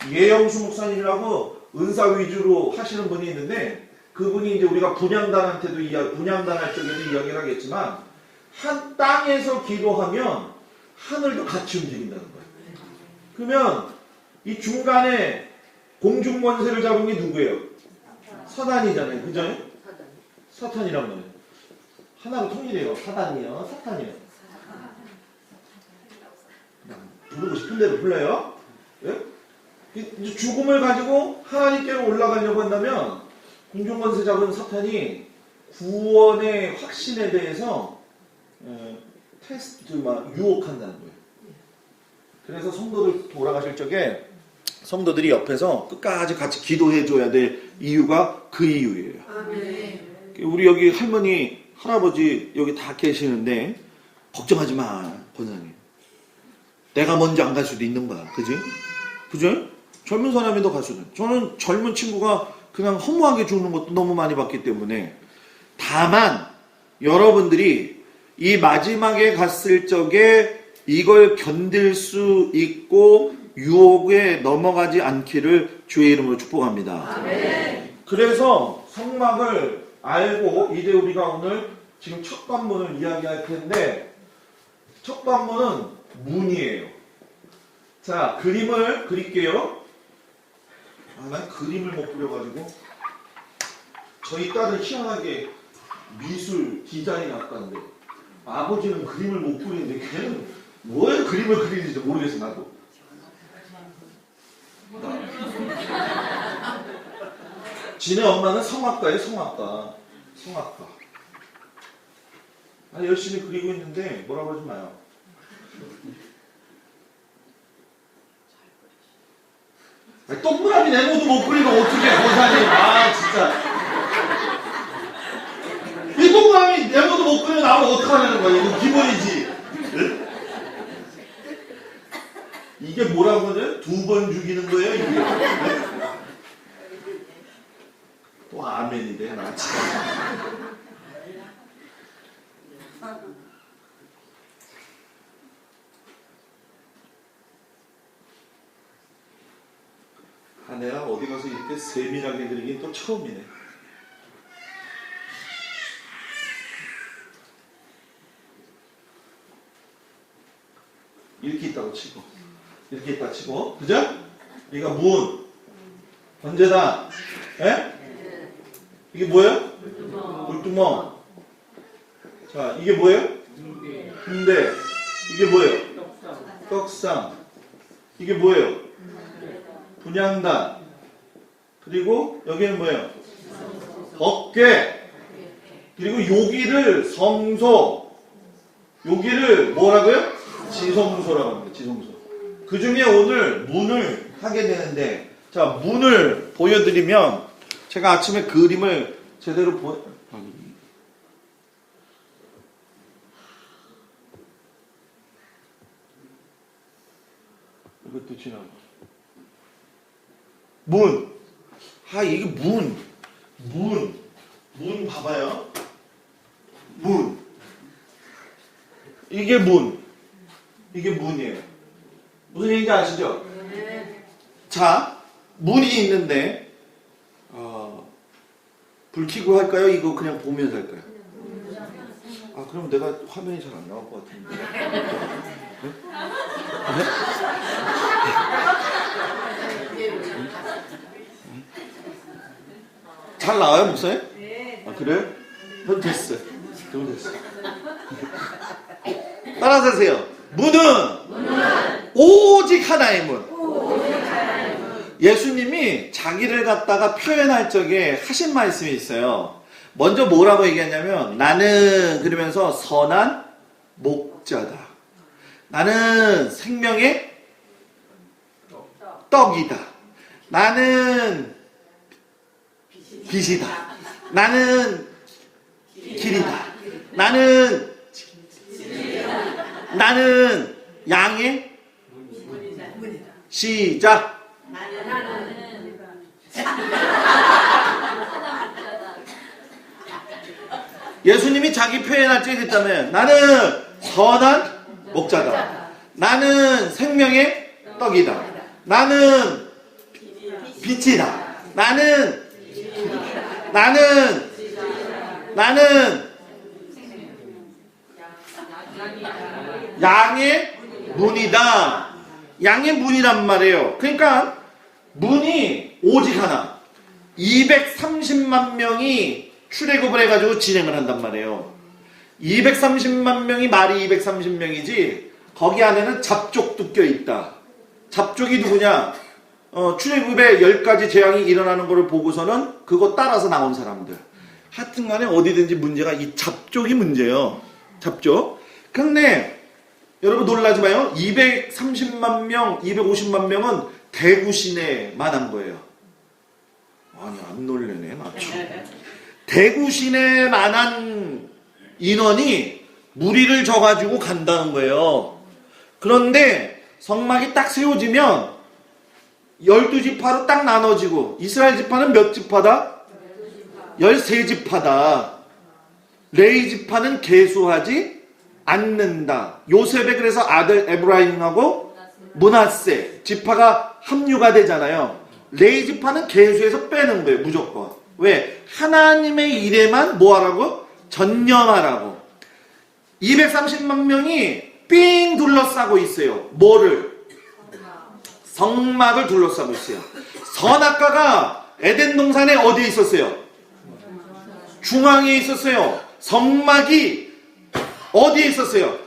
예영수 목사님이라고 은사 위주로 하시는 분이 있는데 그분이 이제 우리가 분향단한테도 분향단할 적에도 이야기를 하겠지만 한 땅에서 기도하면 하늘도 같이 움직인다는 거예요. 그러면 이 중간에 공중권세를 잡은 게 누구예요? 사단이잖아요. 그죠? 사탄이란 말이에요. 하나로 통일해요. 사단이요. 사탄이요. 부르고 싶은 대로 불러요. 예? 죽음을 가지고 하나님께로 올라가려고 한다면 공중권세 잡은 사탄이 구원의 확신에 대해서 유혹한다는 거예요. 그래서 성도들 돌아가실 적에 성도들이 옆에서 끝까지 같이 기도해줘야 될 이유가 그 이유예요. 우리 여기 할머니, 할아버지 여기 다 계시는데 걱정하지 마, 권사님. 내가 먼저 안 갈 수도 있는 거야. 그지? 그죠? 젊은 사람이 더 갈 수도 있는. 저는 젊은 친구가 그냥 허무하게 죽는 것도 너무 많이 봤기 때문에 다만 여러분들이 이 마지막에 갔을 적에 이걸 견딜 수 있고 유혹에 넘어가지 않기를 주의 이름으로 축복합니다. 아멘. 그래서 성막을 알고 이제 우리가 오늘 지금 첫 관문을 이야기할 텐데 첫 관문은 문이에요. 자, 그림을 그릴게요. 난 그림을 못 그려가지고 저희 딸은 희한하게 미술 디자인 학과인데 아버지는 그림을 못 그리는데 걔는 왜 그림을 그리는지 모르겠어. 나도 지네 엄마는 성악가예요. 성악가. 열심히 그리고 있는데 뭐라고 하지 마요. 동그라미 네모도 못 그리면 어떡해, 권사님. 아, 진짜. 이 동그라미 네모도 못 그리면 나오면 어떡하냐는 거야. 이거 기본이지. 네? 이게 뭐라고 하냐? 2번 죽이는 거예요, 이게. 네? 또 아멘이래, 나 진짜. 내가 어디 가서 이렇게 세밀하게 그리긴 또 처음이네. 이렇게 있다고 치고 이렇게 있다 치고 그죠? 여기가 문 언제다? 예? 이게 뭐예요? 물두멍. 자 이게 뭐예요? 군대. 이게 뭐예요? 떡상. 이게 뭐예요? 분향단. 그리고 여기는 뭐예요? 법궤. 그리고 여기를 성소. 여기를 뭐라고요? 지성소라고 합니다. 지성소. 그 중에 오늘 문을 하게 되는데, 자 문을 보여드리면 제가 아침에 그림을 제대로 이것도 지나가. 문. 아 이게 문 봐봐요. 문. 이게 문이에요. 무슨 얘기인지 아시죠? 자, 문이 있는데 불 켜고 할까요? 이거 그냥 보면서 할까요? 아 그럼 내가 화면이 잘 안 나올 것 같은데. 네? 잘 나와요, 목사님? 아 그래요? 그럼 됐어요. 따라서 하세요. 문은 오직 하나의 문. 예수님이 자기를 갖다가 표현할 적에 하신 말씀이 있어요. 먼저 뭐라고 얘기하냐면 나는 그러면서 선한 목자다. 나는 생명의 떡이다. 나는 빛이다. 나는 길이다. 나는 양의 시작. 예수님이 자기 표현할 적에 했다면 나는 선한 목자다. 나는 생명의 떡이다. 나는 빛이다. 나는 양의 문이다. 양의 문이란 말이에요. 그러니까 문이 오직 하나. 230만 명이 출애굽을 해가지고 진행을 한단 말이에요. 230만 명이 말이 230명이지 거기 안에는 잡족도 껴있다. 잡족이 누구냐? 출애굽에 10가지 재앙이 일어나는 것을 보고서는 그거 따라서 나온 사람들. 하여튼 간에 어디든지 문제가 이 잡족이 문제예요. 잡족. 근데 여러분 놀라지 마요. 230만 명, 250만 명은 대구 시내만 한 거예요. 아니 안 놀래네 나 참. 대구 시내만 한 인원이 무리를 져가지고 간다는 거예요. 그런데 성막이 딱 세워지면 12지파로 딱 나눠지고 이스라엘 지파는 몇 지파다? 13지파다. 레위 지파는 계수하지 않는다. 요셉의 그래서 아들 에브라임하고 므낫세 지파가 합류가 되잖아요. 레위 지파는 계수해서 빼는 거예요. 무조건. 왜? 하나님의 일에만 뭐하라고? 전념하라고. 230만 명이 삥 둘러싸고 있어요. 뭐를? 성막을 둘러싸고 있어요. 선악과가 에덴 동산에 어디에 있었어요? 중앙에 있었어요. 성막이 어디에 있었어요?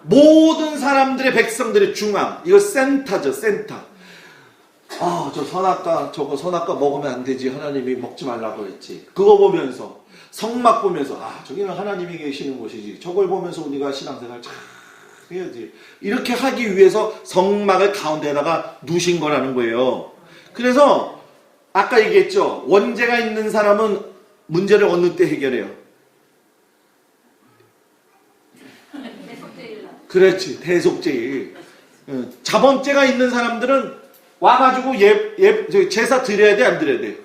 모든 사람들의 백성들의 중앙. 이거 센터죠. 센터. 저 선악과 저거 선악과 먹으면 안 되지. 하나님이 먹지 말라고 했지. 그거 보면서 성막 보면서 저기는 하나님이 계시는 곳이지. 저걸 보면서 우리가 신앙생활 잘 해야지. 이렇게 하기 위해서 성막을 가운데다가 두신 거라는 거예요. 그래서 아까 얘기했죠. 원죄가 있는 사람은 문제를 어느 때 해결해요? 그렇지. 대속죄일. 자범죄가 있는 사람들은 와가지고 제사 드려야 돼? 안 드려야 돼?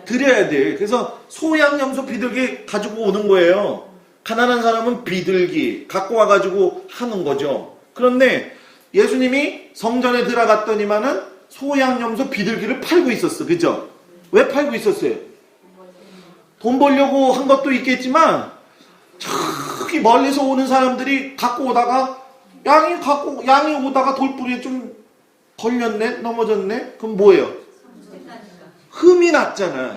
드려야 돼. 그래서 소양염소 비둘기 가지고 오는 거예요. 가난한 사람은 비둘기 갖고 와가지고 하는 거죠. 그런데 예수님이 성전에 들어갔더니만은 소양염소 비둘기를 팔고 있었어. 그죠? 왜 팔고 있었어요? 돈 벌려고 한 것도 있겠지만 저기 멀리서 오는 사람들이 갖고 오다가 양이 오다가 돌부리에 좀 걸렸네, 넘어졌네. 그럼 뭐예요? 흠이 났잖아.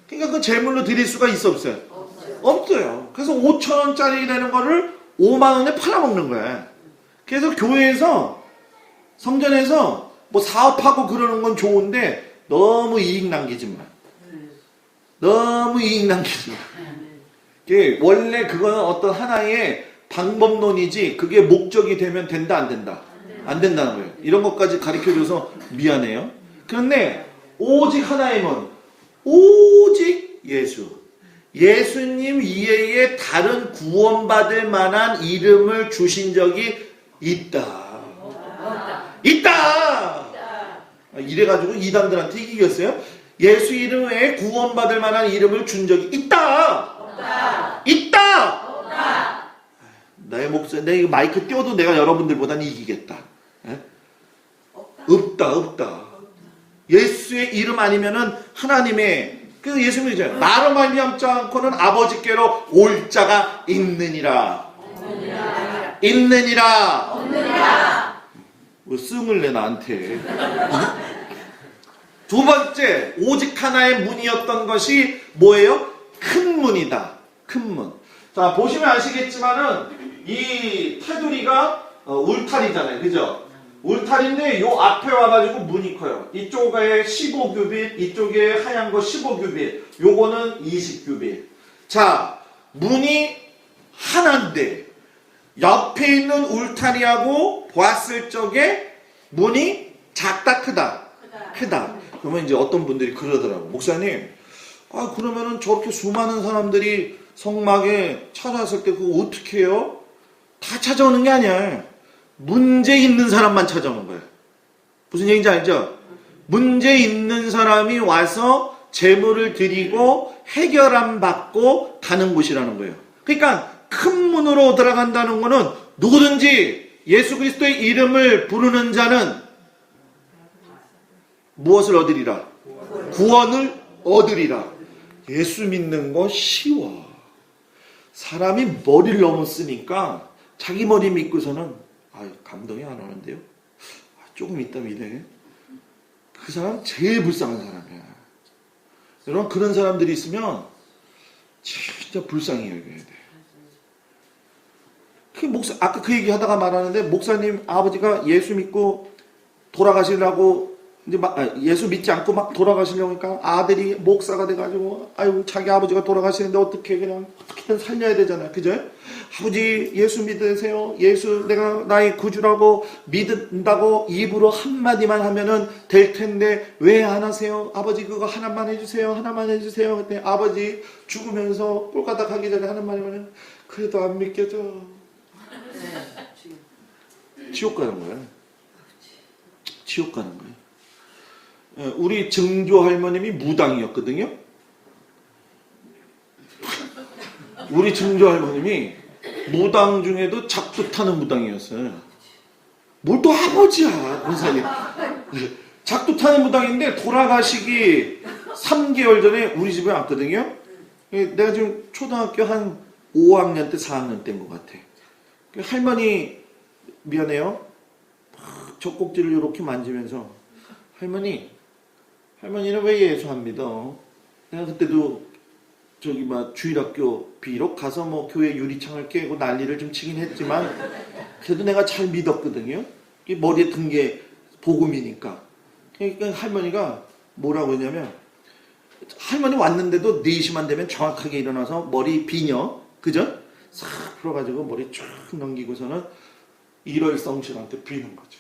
그러니까 그 제물로 드릴 수가 있어 없어요? 없어요. 그래서 5,000원짜리 되는 거를 5만 원에 팔아먹는 거야. 그래서 교회에서 성전에서 뭐 사업하고 그러는 건 좋은데 너무 이익 남기지 마. 너무 이익 남기지 마. 원래 그거는 어떤 하나의 방법론이지 그게 목적이 되면 된다 안 된다? 안 된다는 거예요. 이런 것까지 가르쳐줘서 미안해요. 그런데 오직 하나의 문, 오직 예수. 예수님 이외에 다른 구원받을 만한 이름을 주신 적이 있다. 있다. 이래가지고 이단들한테 이기겠어요? 예수 이름 외에 구원받을 만한 이름을 준 적이 있다. 있다. 나의 목소리, 내 마이크 띄워도 내가 여러분들보다는 이기겠다. 에? 없다. 예수의 이름 아니면은 하나님의, 그래서 예수님이 이제 나로 말미암지 않고는 아버지께로 올 자가 있느니라. 왜 씀을 내 나한테? 두 번째, 오직 하나의 문이었던 것이 뭐예요? 큰 문이다. 큰 문. 자, 보시면 아시겠지만은 이 테두리가 울타리잖아요. 그죠? 울타리인데 요 앞에 와가지고 문이 커요. 이쪽에 15규빗, 이쪽에 하얀 거 15규빗, 요거는 20규빗. 자, 문이 하나인데 옆에 있는 울타리하고 보았을 적에 문이 작다 크다. 그러면 이제 어떤 분들이 그러더라고. 목사님, 그러면은 저렇게 수많은 사람들이 성막에 찾아왔을 때 그거 어떻게 해요? 다 찾아오는 게 아니야. 문제 있는 사람만 찾아오는 거예요. 무슨 얘기인지 알죠? 문제 있는 사람이 와서 제물을 드리고 해결함 받고 가는 곳이라는 거예요. 그러니까 큰 문으로 들어간다는 거는 누구든지 예수 그리스도의 이름을 부르는 자는 무엇을 얻으리라? 구원을 얻으리라. 예수 믿는 거 쉬워. 사람이 머리를 너무 쓰니까 자기 머리 믿고서는 감동이 안 오는데요. 조금 있다 믿네. 그 사람 제일 불쌍한 사람이야. 여러분 그런 사람들이 있으면 진짜 불쌍히 여겨야 돼. 아까 그 얘기 하다가 말하는데 목사님 아버지가 예수 믿고 돌아가시려고 이제 예수 믿지 않고 막 돌아가시려고 하니까 아들이 목사가 돼가지고 자기 아버지가 돌아가시는데 어떻게든 살려야 되잖아요. 그죠? 아버지 예수 믿으세요. 예수 내가 나의 구주라고 믿는다고 입으로 한마디만 하면은 될 텐데 왜 안 하세요? 아버지 그거 하나만 해주세요. 그때 아버지 죽으면서 꼴가닥 하기 전에 하는 말이면 그래도 안 믿겨져. 지옥 가는 거야. 지옥 가는 거야. 우리 증조 할머님이 무당이었거든요. 우리 증조 할머님이 무당 중에도 작두 타는 무당이었어요. 뭘 또 아버지야, 권사님. 작두 타는 무당인데 돌아가시기 3개월 전에 우리 집에 왔거든요. 내가 지금 초등학교 한 5학년 때 4학년 때인 것 같아. 할머니 미안해요. 젖꼭지를 이렇게 만지면서 할머니는 왜 예수 안 믿어? 내가 그때도 주일학교 비록 가서 교회 유리창을 깨고 난리를 좀 치긴 했지만 그래도 내가 잘 믿었거든요. 머리에 든 게 복음이니까. 그러니까 할머니가 뭐라고 했냐면 할머니 왔는데도 4시만 되면 정확하게 일어나서 머리 비녀 그죠? 싹 풀어가지고 머리 쫙 넘기고서는 일월성실한테 비는 거죠.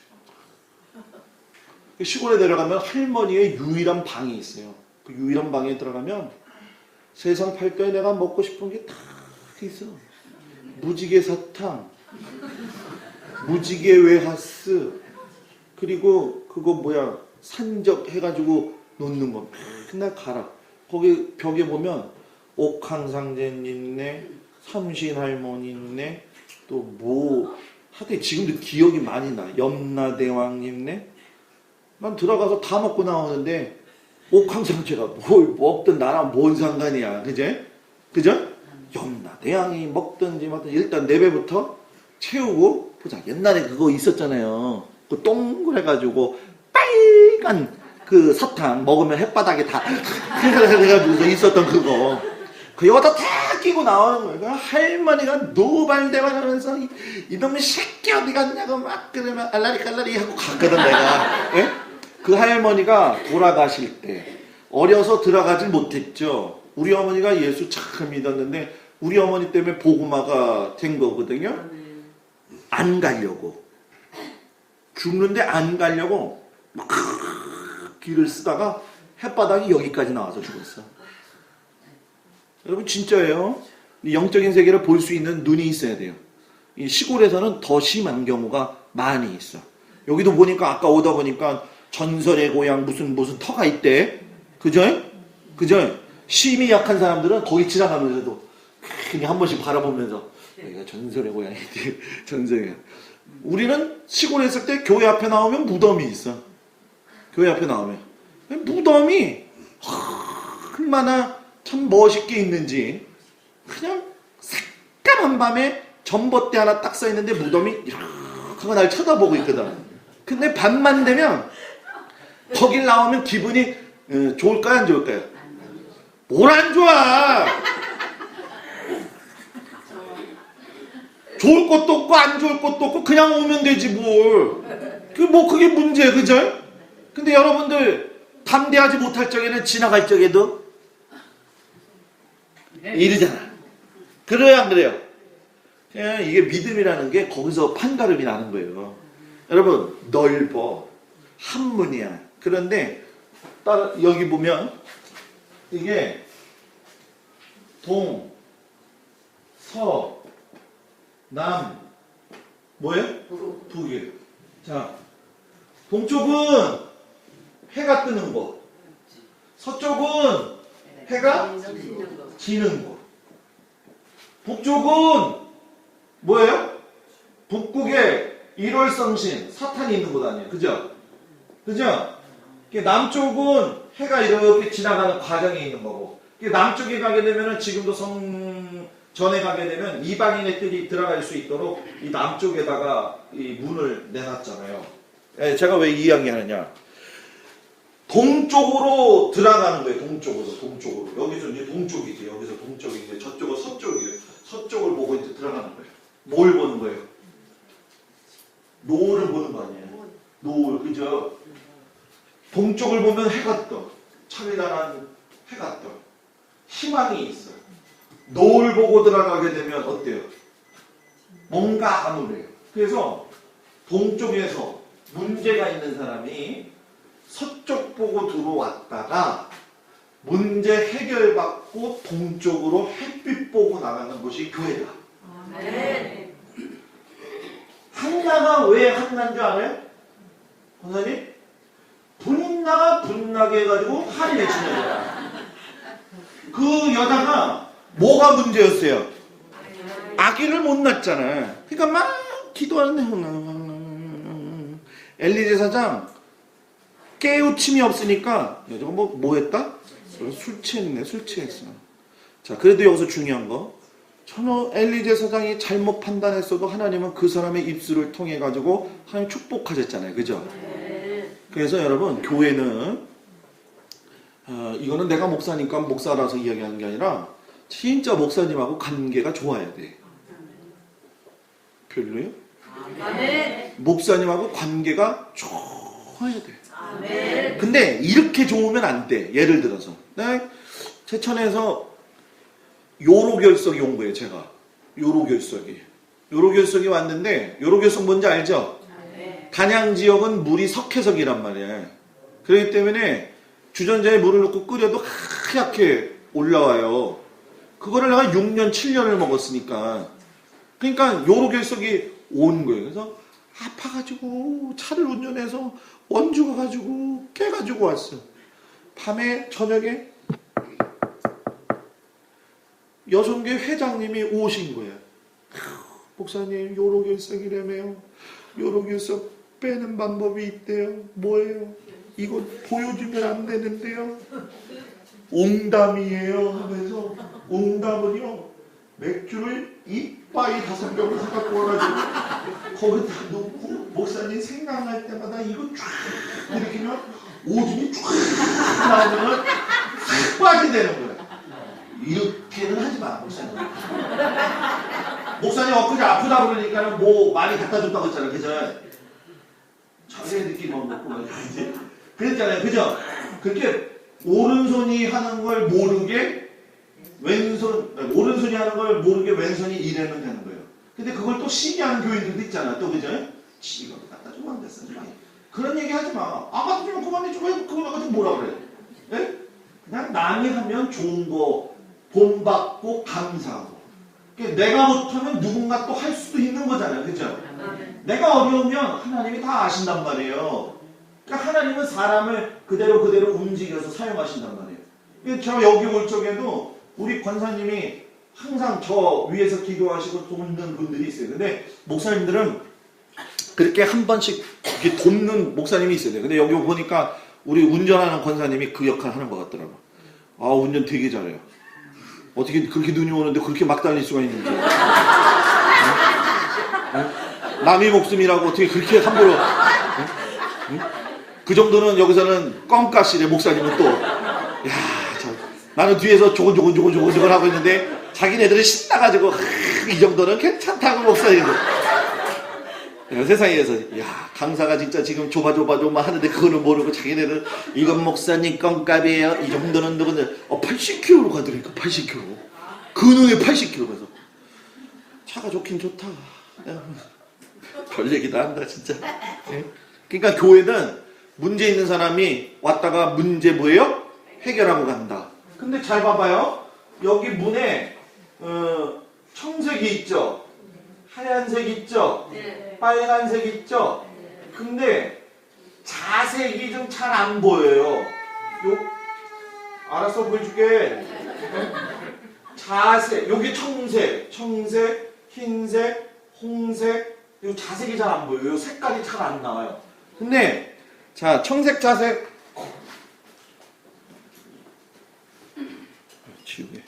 시골에 내려가면 할머니의 유일한 방이 있어요. 그 유일한 방에 들어가면 세상 팔도에 내가 먹고 싶은 게 다 있어. 무지개 사탕, 무지개 외하스, 그리고 그거 산적 해가지고 놓는 거 맨날 갈아. 거기 벽에 보면 옥황상제님 있네, 삼신할머니 있네, 하여튼 지금도 기억이 많이 나. 염라대왕님 있네. 난 들어가서 다 먹고 나오는데 옥황상제가 뭘 먹든 나랑 뭔 상관이야. 그죠? 염라대왕이 먹든지 일단 내 배부터 채우고 보자. 옛날에 그거 있었잖아요. 그 동그래가지고 빨간 그 사탕 먹으면 햇바닥에 다 해가지고 있었던 그거. 그 여기다 다 끼고 나오는 거예요. 할머니가 노발대발 하면서 이놈의 새끼 어디 갔냐고 막 그러면 알라리 하고 갔거든 내가. 예? 그 할머니가 돌아가실 때 어려서 들어가질 못했죠. 우리 어머니가 예수 참 믿었는데 우리 어머니 때문에 복음화가 된 거거든요. 안 가려고. 죽는데 안 가려고 막 길을 쓰다가 햇바닥이 여기까지 나와서 죽었어. 여러분 진짜예요. 이 영적인 세계를 볼 수 있는 눈이 있어야 돼요. 이 시골에서는 더 심한 경우가 많이 있어. 여기도 보니까 아까 오다 보니까 전설의 고향 무슨 터가 있대. 그죠? 심이 약한 사람들은 거기 지나가면서도 그냥 한 번씩 바라보면서 여기가 전설의 고향이지. 전설의. 우리는 시골에 있을 때 교회 앞에 나오면 무덤이 있어. 교회 앞에 나오면 무덤이 얼마나 참 멋있게 있는지. 그냥 새까만 밤에 전봇대 하나 딱 써있는데 무덤이 이렇게 하고 날 쳐다보고 있거든. 근데 밤만 되면 거길 나오면 기분이 좋을까요 안 좋을까요? 뭘 안 좋아. 좋을 것도 없고 안 좋을 것도 없고 그냥 오면 되지 뭘. 그게 문제야. 그죠? 근데 여러분들 담대하지 못할 적에는 지나갈 적에도 이러잖아. 그래요 안 그래요? 그냥 이게 믿음이라는 게 거기서 판가름이 나는 거예요. 여러분 넓어. 한문이야. 그런데 여기 보면 이게 동, 서, 남, 뭐예요? 북이에요. 자, 동쪽은 해가 뜨는 곳, 서쪽은 해가 지는 곳, 북쪽은 뭐예요? 북극에 일월성신 사탄이 있는 곳 아니에요. 그죠? 남쪽은 해가 이렇게 지나가는 과정에 있는 거고, 남쪽에 가게 되면은 지금도 전에 가게 되면 이방인의 들어갈 수 있도록 이 남쪽에다가 이 문을 내놨잖아요. 제가 왜 이 이야기 하느냐? 동쪽으로 들어가는 거예요. 동쪽으로. 여기서 이제 동쪽이지. 여기서 동쪽이지. 저쪽은 서쪽이에요. 서쪽을 보고 이제 들어가는 거예요. 뭘 보는 거예요? 노을을 보는 거 아니에요? 노을, 그죠? 동쪽을 보면 해가 떠. 찬란한 해가 떠. 희망이 있어요. 노을 보고 들어가게 되면 어때요? 뭔가 암울해요. 그래서 동쪽에서 문제가 있는 사람이 서쪽 보고 들어왔다가 문제 해결받고 동쪽으로 햇빛 보고 나가는 것이 교회다. 네. 한나가 왜 한나인 줄 알아요? 권사님? 분나가 분나게 해가지고 한이 내치는 거야. 그 여자가 뭐가 문제였어요? 아기를 못 낳았잖아. 그러니까 막 기도하는 엘리 제사장 깨우침이 없으니까 여자가 뭐 했다? 술 취했어. 자, 그래도 여기서 중요한 거, 전혀 엘리 제사장이 잘못 판단했어도 하나님은 그 사람의 입술을 통해 가지고 하나님 축복하셨잖아요. 그죠? 그래서 여러분 교회는 이거는 내가 목사니까 목사라서 이야기하는 게 아니라 진짜 목사님하고 관계가 좋아야 돼. 별로예요? 목사님하고 관계가 좋아야 돼. 근데 이렇게 좋으면 안 돼. 예를 들어서 제천에서 요로결석이 온 거예요. 제가 요로결석이 왔는데, 요로결석 뭔지 알죠? 단양 지역은 물이 석회석이란 말이에요. 그렇기 때문에 주전자에 물을 넣고 끓여도 하얗게 올라와요. 그거를 내가 6년 7년을 먹었으니까. 그러니까 요로결석이 온 거예요. 그래서 아파가지고 차를 운전해서 원주 가가지고 깨가지고 왔어. 밤에 저녁에 여성계 회장님이 오신 거야. 목사님 요로결석이라며요. 요로결석 빼는 방법이 있대요. 뭐예요? 이거 보여주면 안 되는데요. 옹담이에요 하면서, 옹담은요 맥주를 이빠이 5병을 사갖고 와가지고 거기다 놓고 목사님 생각날 때마다 이거 쫙 일으키면 오줌이 쫙 나오면 싹 빠지게 되는 거야. 이렇게는 하지 마, 목사님. 목사님 엊그제 아프다 그러니까는 뭐 많이 갖다 줬다고 했잖아요. 그죠? 저게 느낌만 먹고 말이지. 그랬잖아요. 그죠? 그렇게 오른손이 하는 걸 모르게 오른손이 하는 걸 모르게 왼손이 일하면 되는 거예요. 근데 그걸 또 시기하는 교인들도 있잖아. 또 그죠? 이거 갖다 주면 안 됐어. 그런 얘기 하지 마. 아, 갖다 주면 그만해. 그거 가지고 뭐라 그래? 네? 그냥 남이 하면 좋은 거 본받고 감사하고. 내가 못하면 누군가 또 할 수도 있는 거잖아요. 그죠? 내가 어려우면 하나님이 다 아신단 말이에요. 그러니까 하나님은 사람을 그대로 움직여서 사용하신단 말이에요. 저 여기 올 적에도 우리 권사님이 항상 저 위에서 기도하시고 돕는 분들이 있어요. 근데 목사님들은 그렇게 한 번씩 이렇게 돕는 목사님이 있어요. 근데 여기 보니까 우리 운전하는 권사님이 그 역할을 하는 것 같더라고. 아, 운전 되게 잘해요. 어떻게 그렇게 눈이 오는데 그렇게 막 달릴 수가 있는지. 남의 목숨이라고 어떻게 그렇게 함부로. 그 정도는 여기서는 껌가시래. 목사님은 또. 야, 참. 나는 뒤에서 조곤조곤 하고 있는데 자기네들은 신나가지고 이 정도는 괜찮다고 목사님도. 세상에서 야, 강사가 진짜 지금 조마 하는데 그거는 모르고 자기네들은 이건 목사님 껌값이에요. 이 정도는 누구는 80km로 가더니까 80km. 근원에 80km 가서 차가 좋긴 좋다. 야, 별 얘기도 한다 진짜. 그러니까 교회는 문제 있는 사람이 왔다가 문제 뭐예요? 해결하고 간다. 근데 잘 봐봐요. 여기 문에 청색이 있죠. 하얀색 있죠. 빨간색 있죠. 근데 자색이 좀 잘 안 보여요. 알았어 보여줄게. 자색, 여기 청색, 흰색, 홍색. 요 자색이 잘 안 보여요. 요 색깔이 잘 안 나와요. 근데 자, 청색, 자색. 지우개.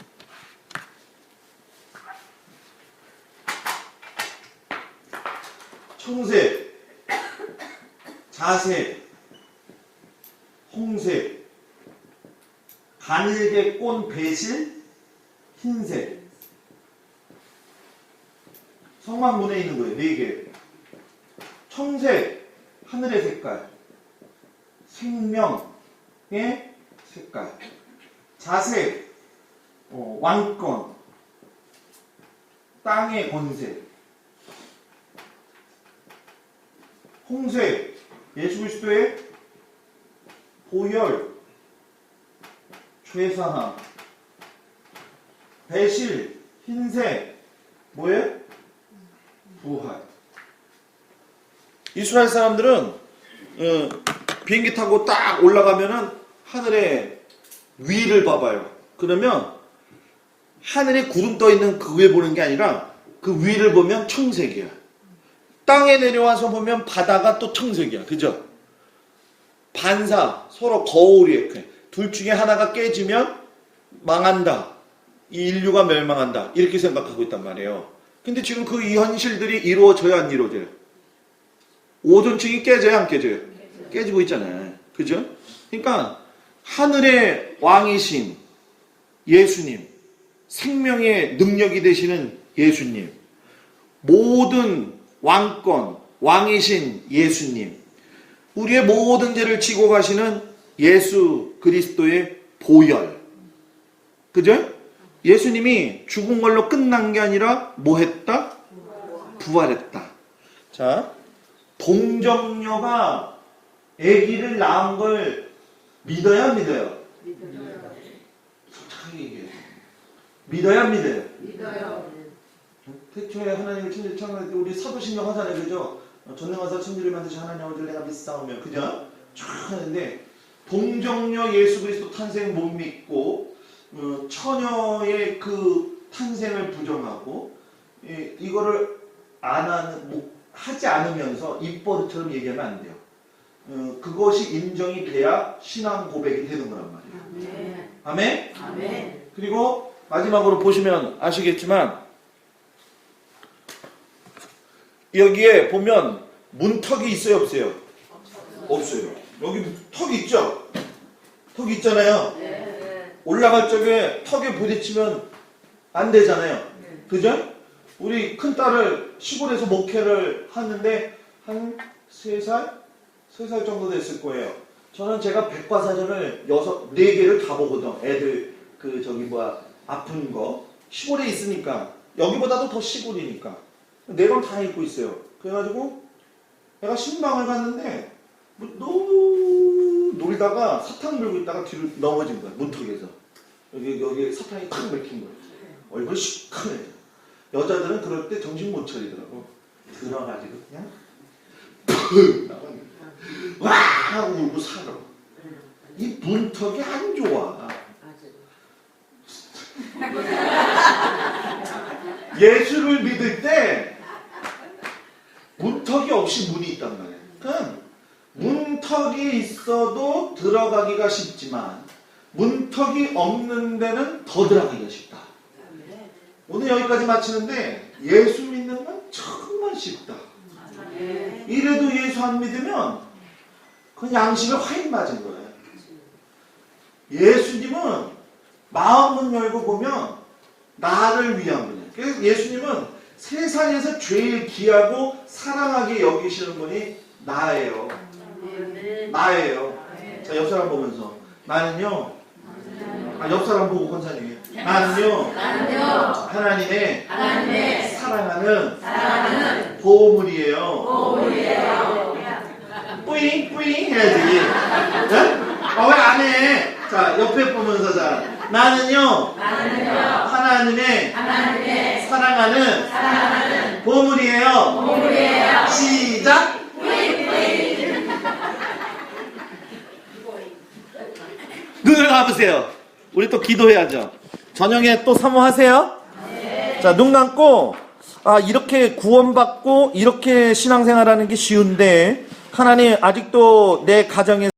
청색, 자색, 홍색, 가늘게 꼰 배실, 흰색. 성막문에 있는 거예요. 4개. 청색, 하늘의 색깔. 생명의 색깔. 자색, 왕권. 땅의 권세. 홍색, 예수 그리스도의 보혈, 죄사함. 배실, 흰색, 뭐예요? 부활. 이스라엘 사람들은 비행기 타고 딱 올라가면은 하늘의 위를 봐봐요. 그러면 하늘에 구름 떠 있는 그 위에 보는 게 아니라 그 위를 보면 청색이야. 땅에 내려와서 보면 바다가 또 청색이야. 그죠? 반사, 서로 거울이 이렇게. 둘 중에 하나가 깨지면 망한다. 이 인류가 멸망한다. 이렇게 생각하고 있단 말이에요. 근데 지금 그 이 현실들이 이루어져야 안 이루어져요? 오존층이 깨져야 안 깨져요? 깨지고 있잖아요. 그죠? 그러니까 하늘의 왕이신 예수님, 생명의 능력이 되시는 예수님, 모든 왕권, 왕이신 예수님, 우리의 모든 죄를 지고 가시는 예수 그리스도의 보혈. 그죠? 예수님이 죽은 걸로 끝난 게 아니라 뭐 했다? 부활했다. 자, 동정녀가 아기를 낳은 걸 믿어야 안 믿어요? 솔직하게 얘기해요. 믿어야 안 믿어요? 믿어요. 태초에 하나님을 천지를 창조할 때 우리 사도신경 하잖아요. 그죠? 전능하사 천지를 만드신 하나님을 내가 믿사오며 그죠? 쫙 하는데 동정녀 예수 그리스도 탄생 못 믿고 처녀의 그 탄생을 부정하고 이거를 하지 않으면서 입버릇처럼 얘기하면 안 돼요. 그것이 인정이 돼야 신앙 고백이 되는 거란 말이에요. 아멘? 아멘. 그리고 마지막으로 보시면 아시겠지만 여기에 보면 문턱이 있어요, 없어요? 없어요. 여기 턱이 있죠? 턱이 있잖아요. 올라갈 적에 턱에 부딪히면 안 되잖아요. 그죠? 우리 큰딸을 시골에서 목회를 하는데 한 3살? 3살 정도 됐을 거예요. 저는 제가 백과사전을 4개를 다 보거든. 애들 아픈 거. 시골에 있으니까. 여기보다도 더 시골이니까. 4권 다 읽고 있어요. 그래가지고 내가 신방을 갔는데 너무 놀다가 사탕 물고 있다가 뒤로 넘어진 거야. 문턱에서. 여기 사탕이 탁 맥힌 거야. 얼굴이 시커매. 여자들은 그럴 때 정신 못 차리더라고. 들어가지고 그냥 와 하고 울고 살아. 이 문턱이 안 좋아. 예수를 믿을 때 문턱이 없이 문이 있단 말이에요. 그러니까 문턱이 있어도 들어가기가 쉽지만 문턱이 없는 데는 더 들어가기가 쉽다. 오늘 여기까지 마치는데 예수 믿는 건 정말 쉽다. 이래도 예수 안 믿으면 그건 양심에 화인 맞은 거예요. 예수님은 마음을 열고 보면 나를 위한 분이에요. 그래서 예수님은 세상에서 제일 귀하고 사랑하게 여기시는 분이 나예요. 나예요. 자, 옆 사람 보면서 나는요. 옆 사람 보고 권사님이 나는요. 하나님의 사랑하는 보물이에요. 뿌잉 뿌잉 해야지. 왜 안 해? 자, 옆에 보면서 자, 나는요. 하나님의 사랑하는 보물이에요. 시작. 눈을 감으세요. 우리 또 기도해야죠. 저녁에 또 사모하세요. 자, 눈 감고 이렇게 구원받고 이렇게 신앙생활하는 게 쉬운데 하나님 아직도 내 가정에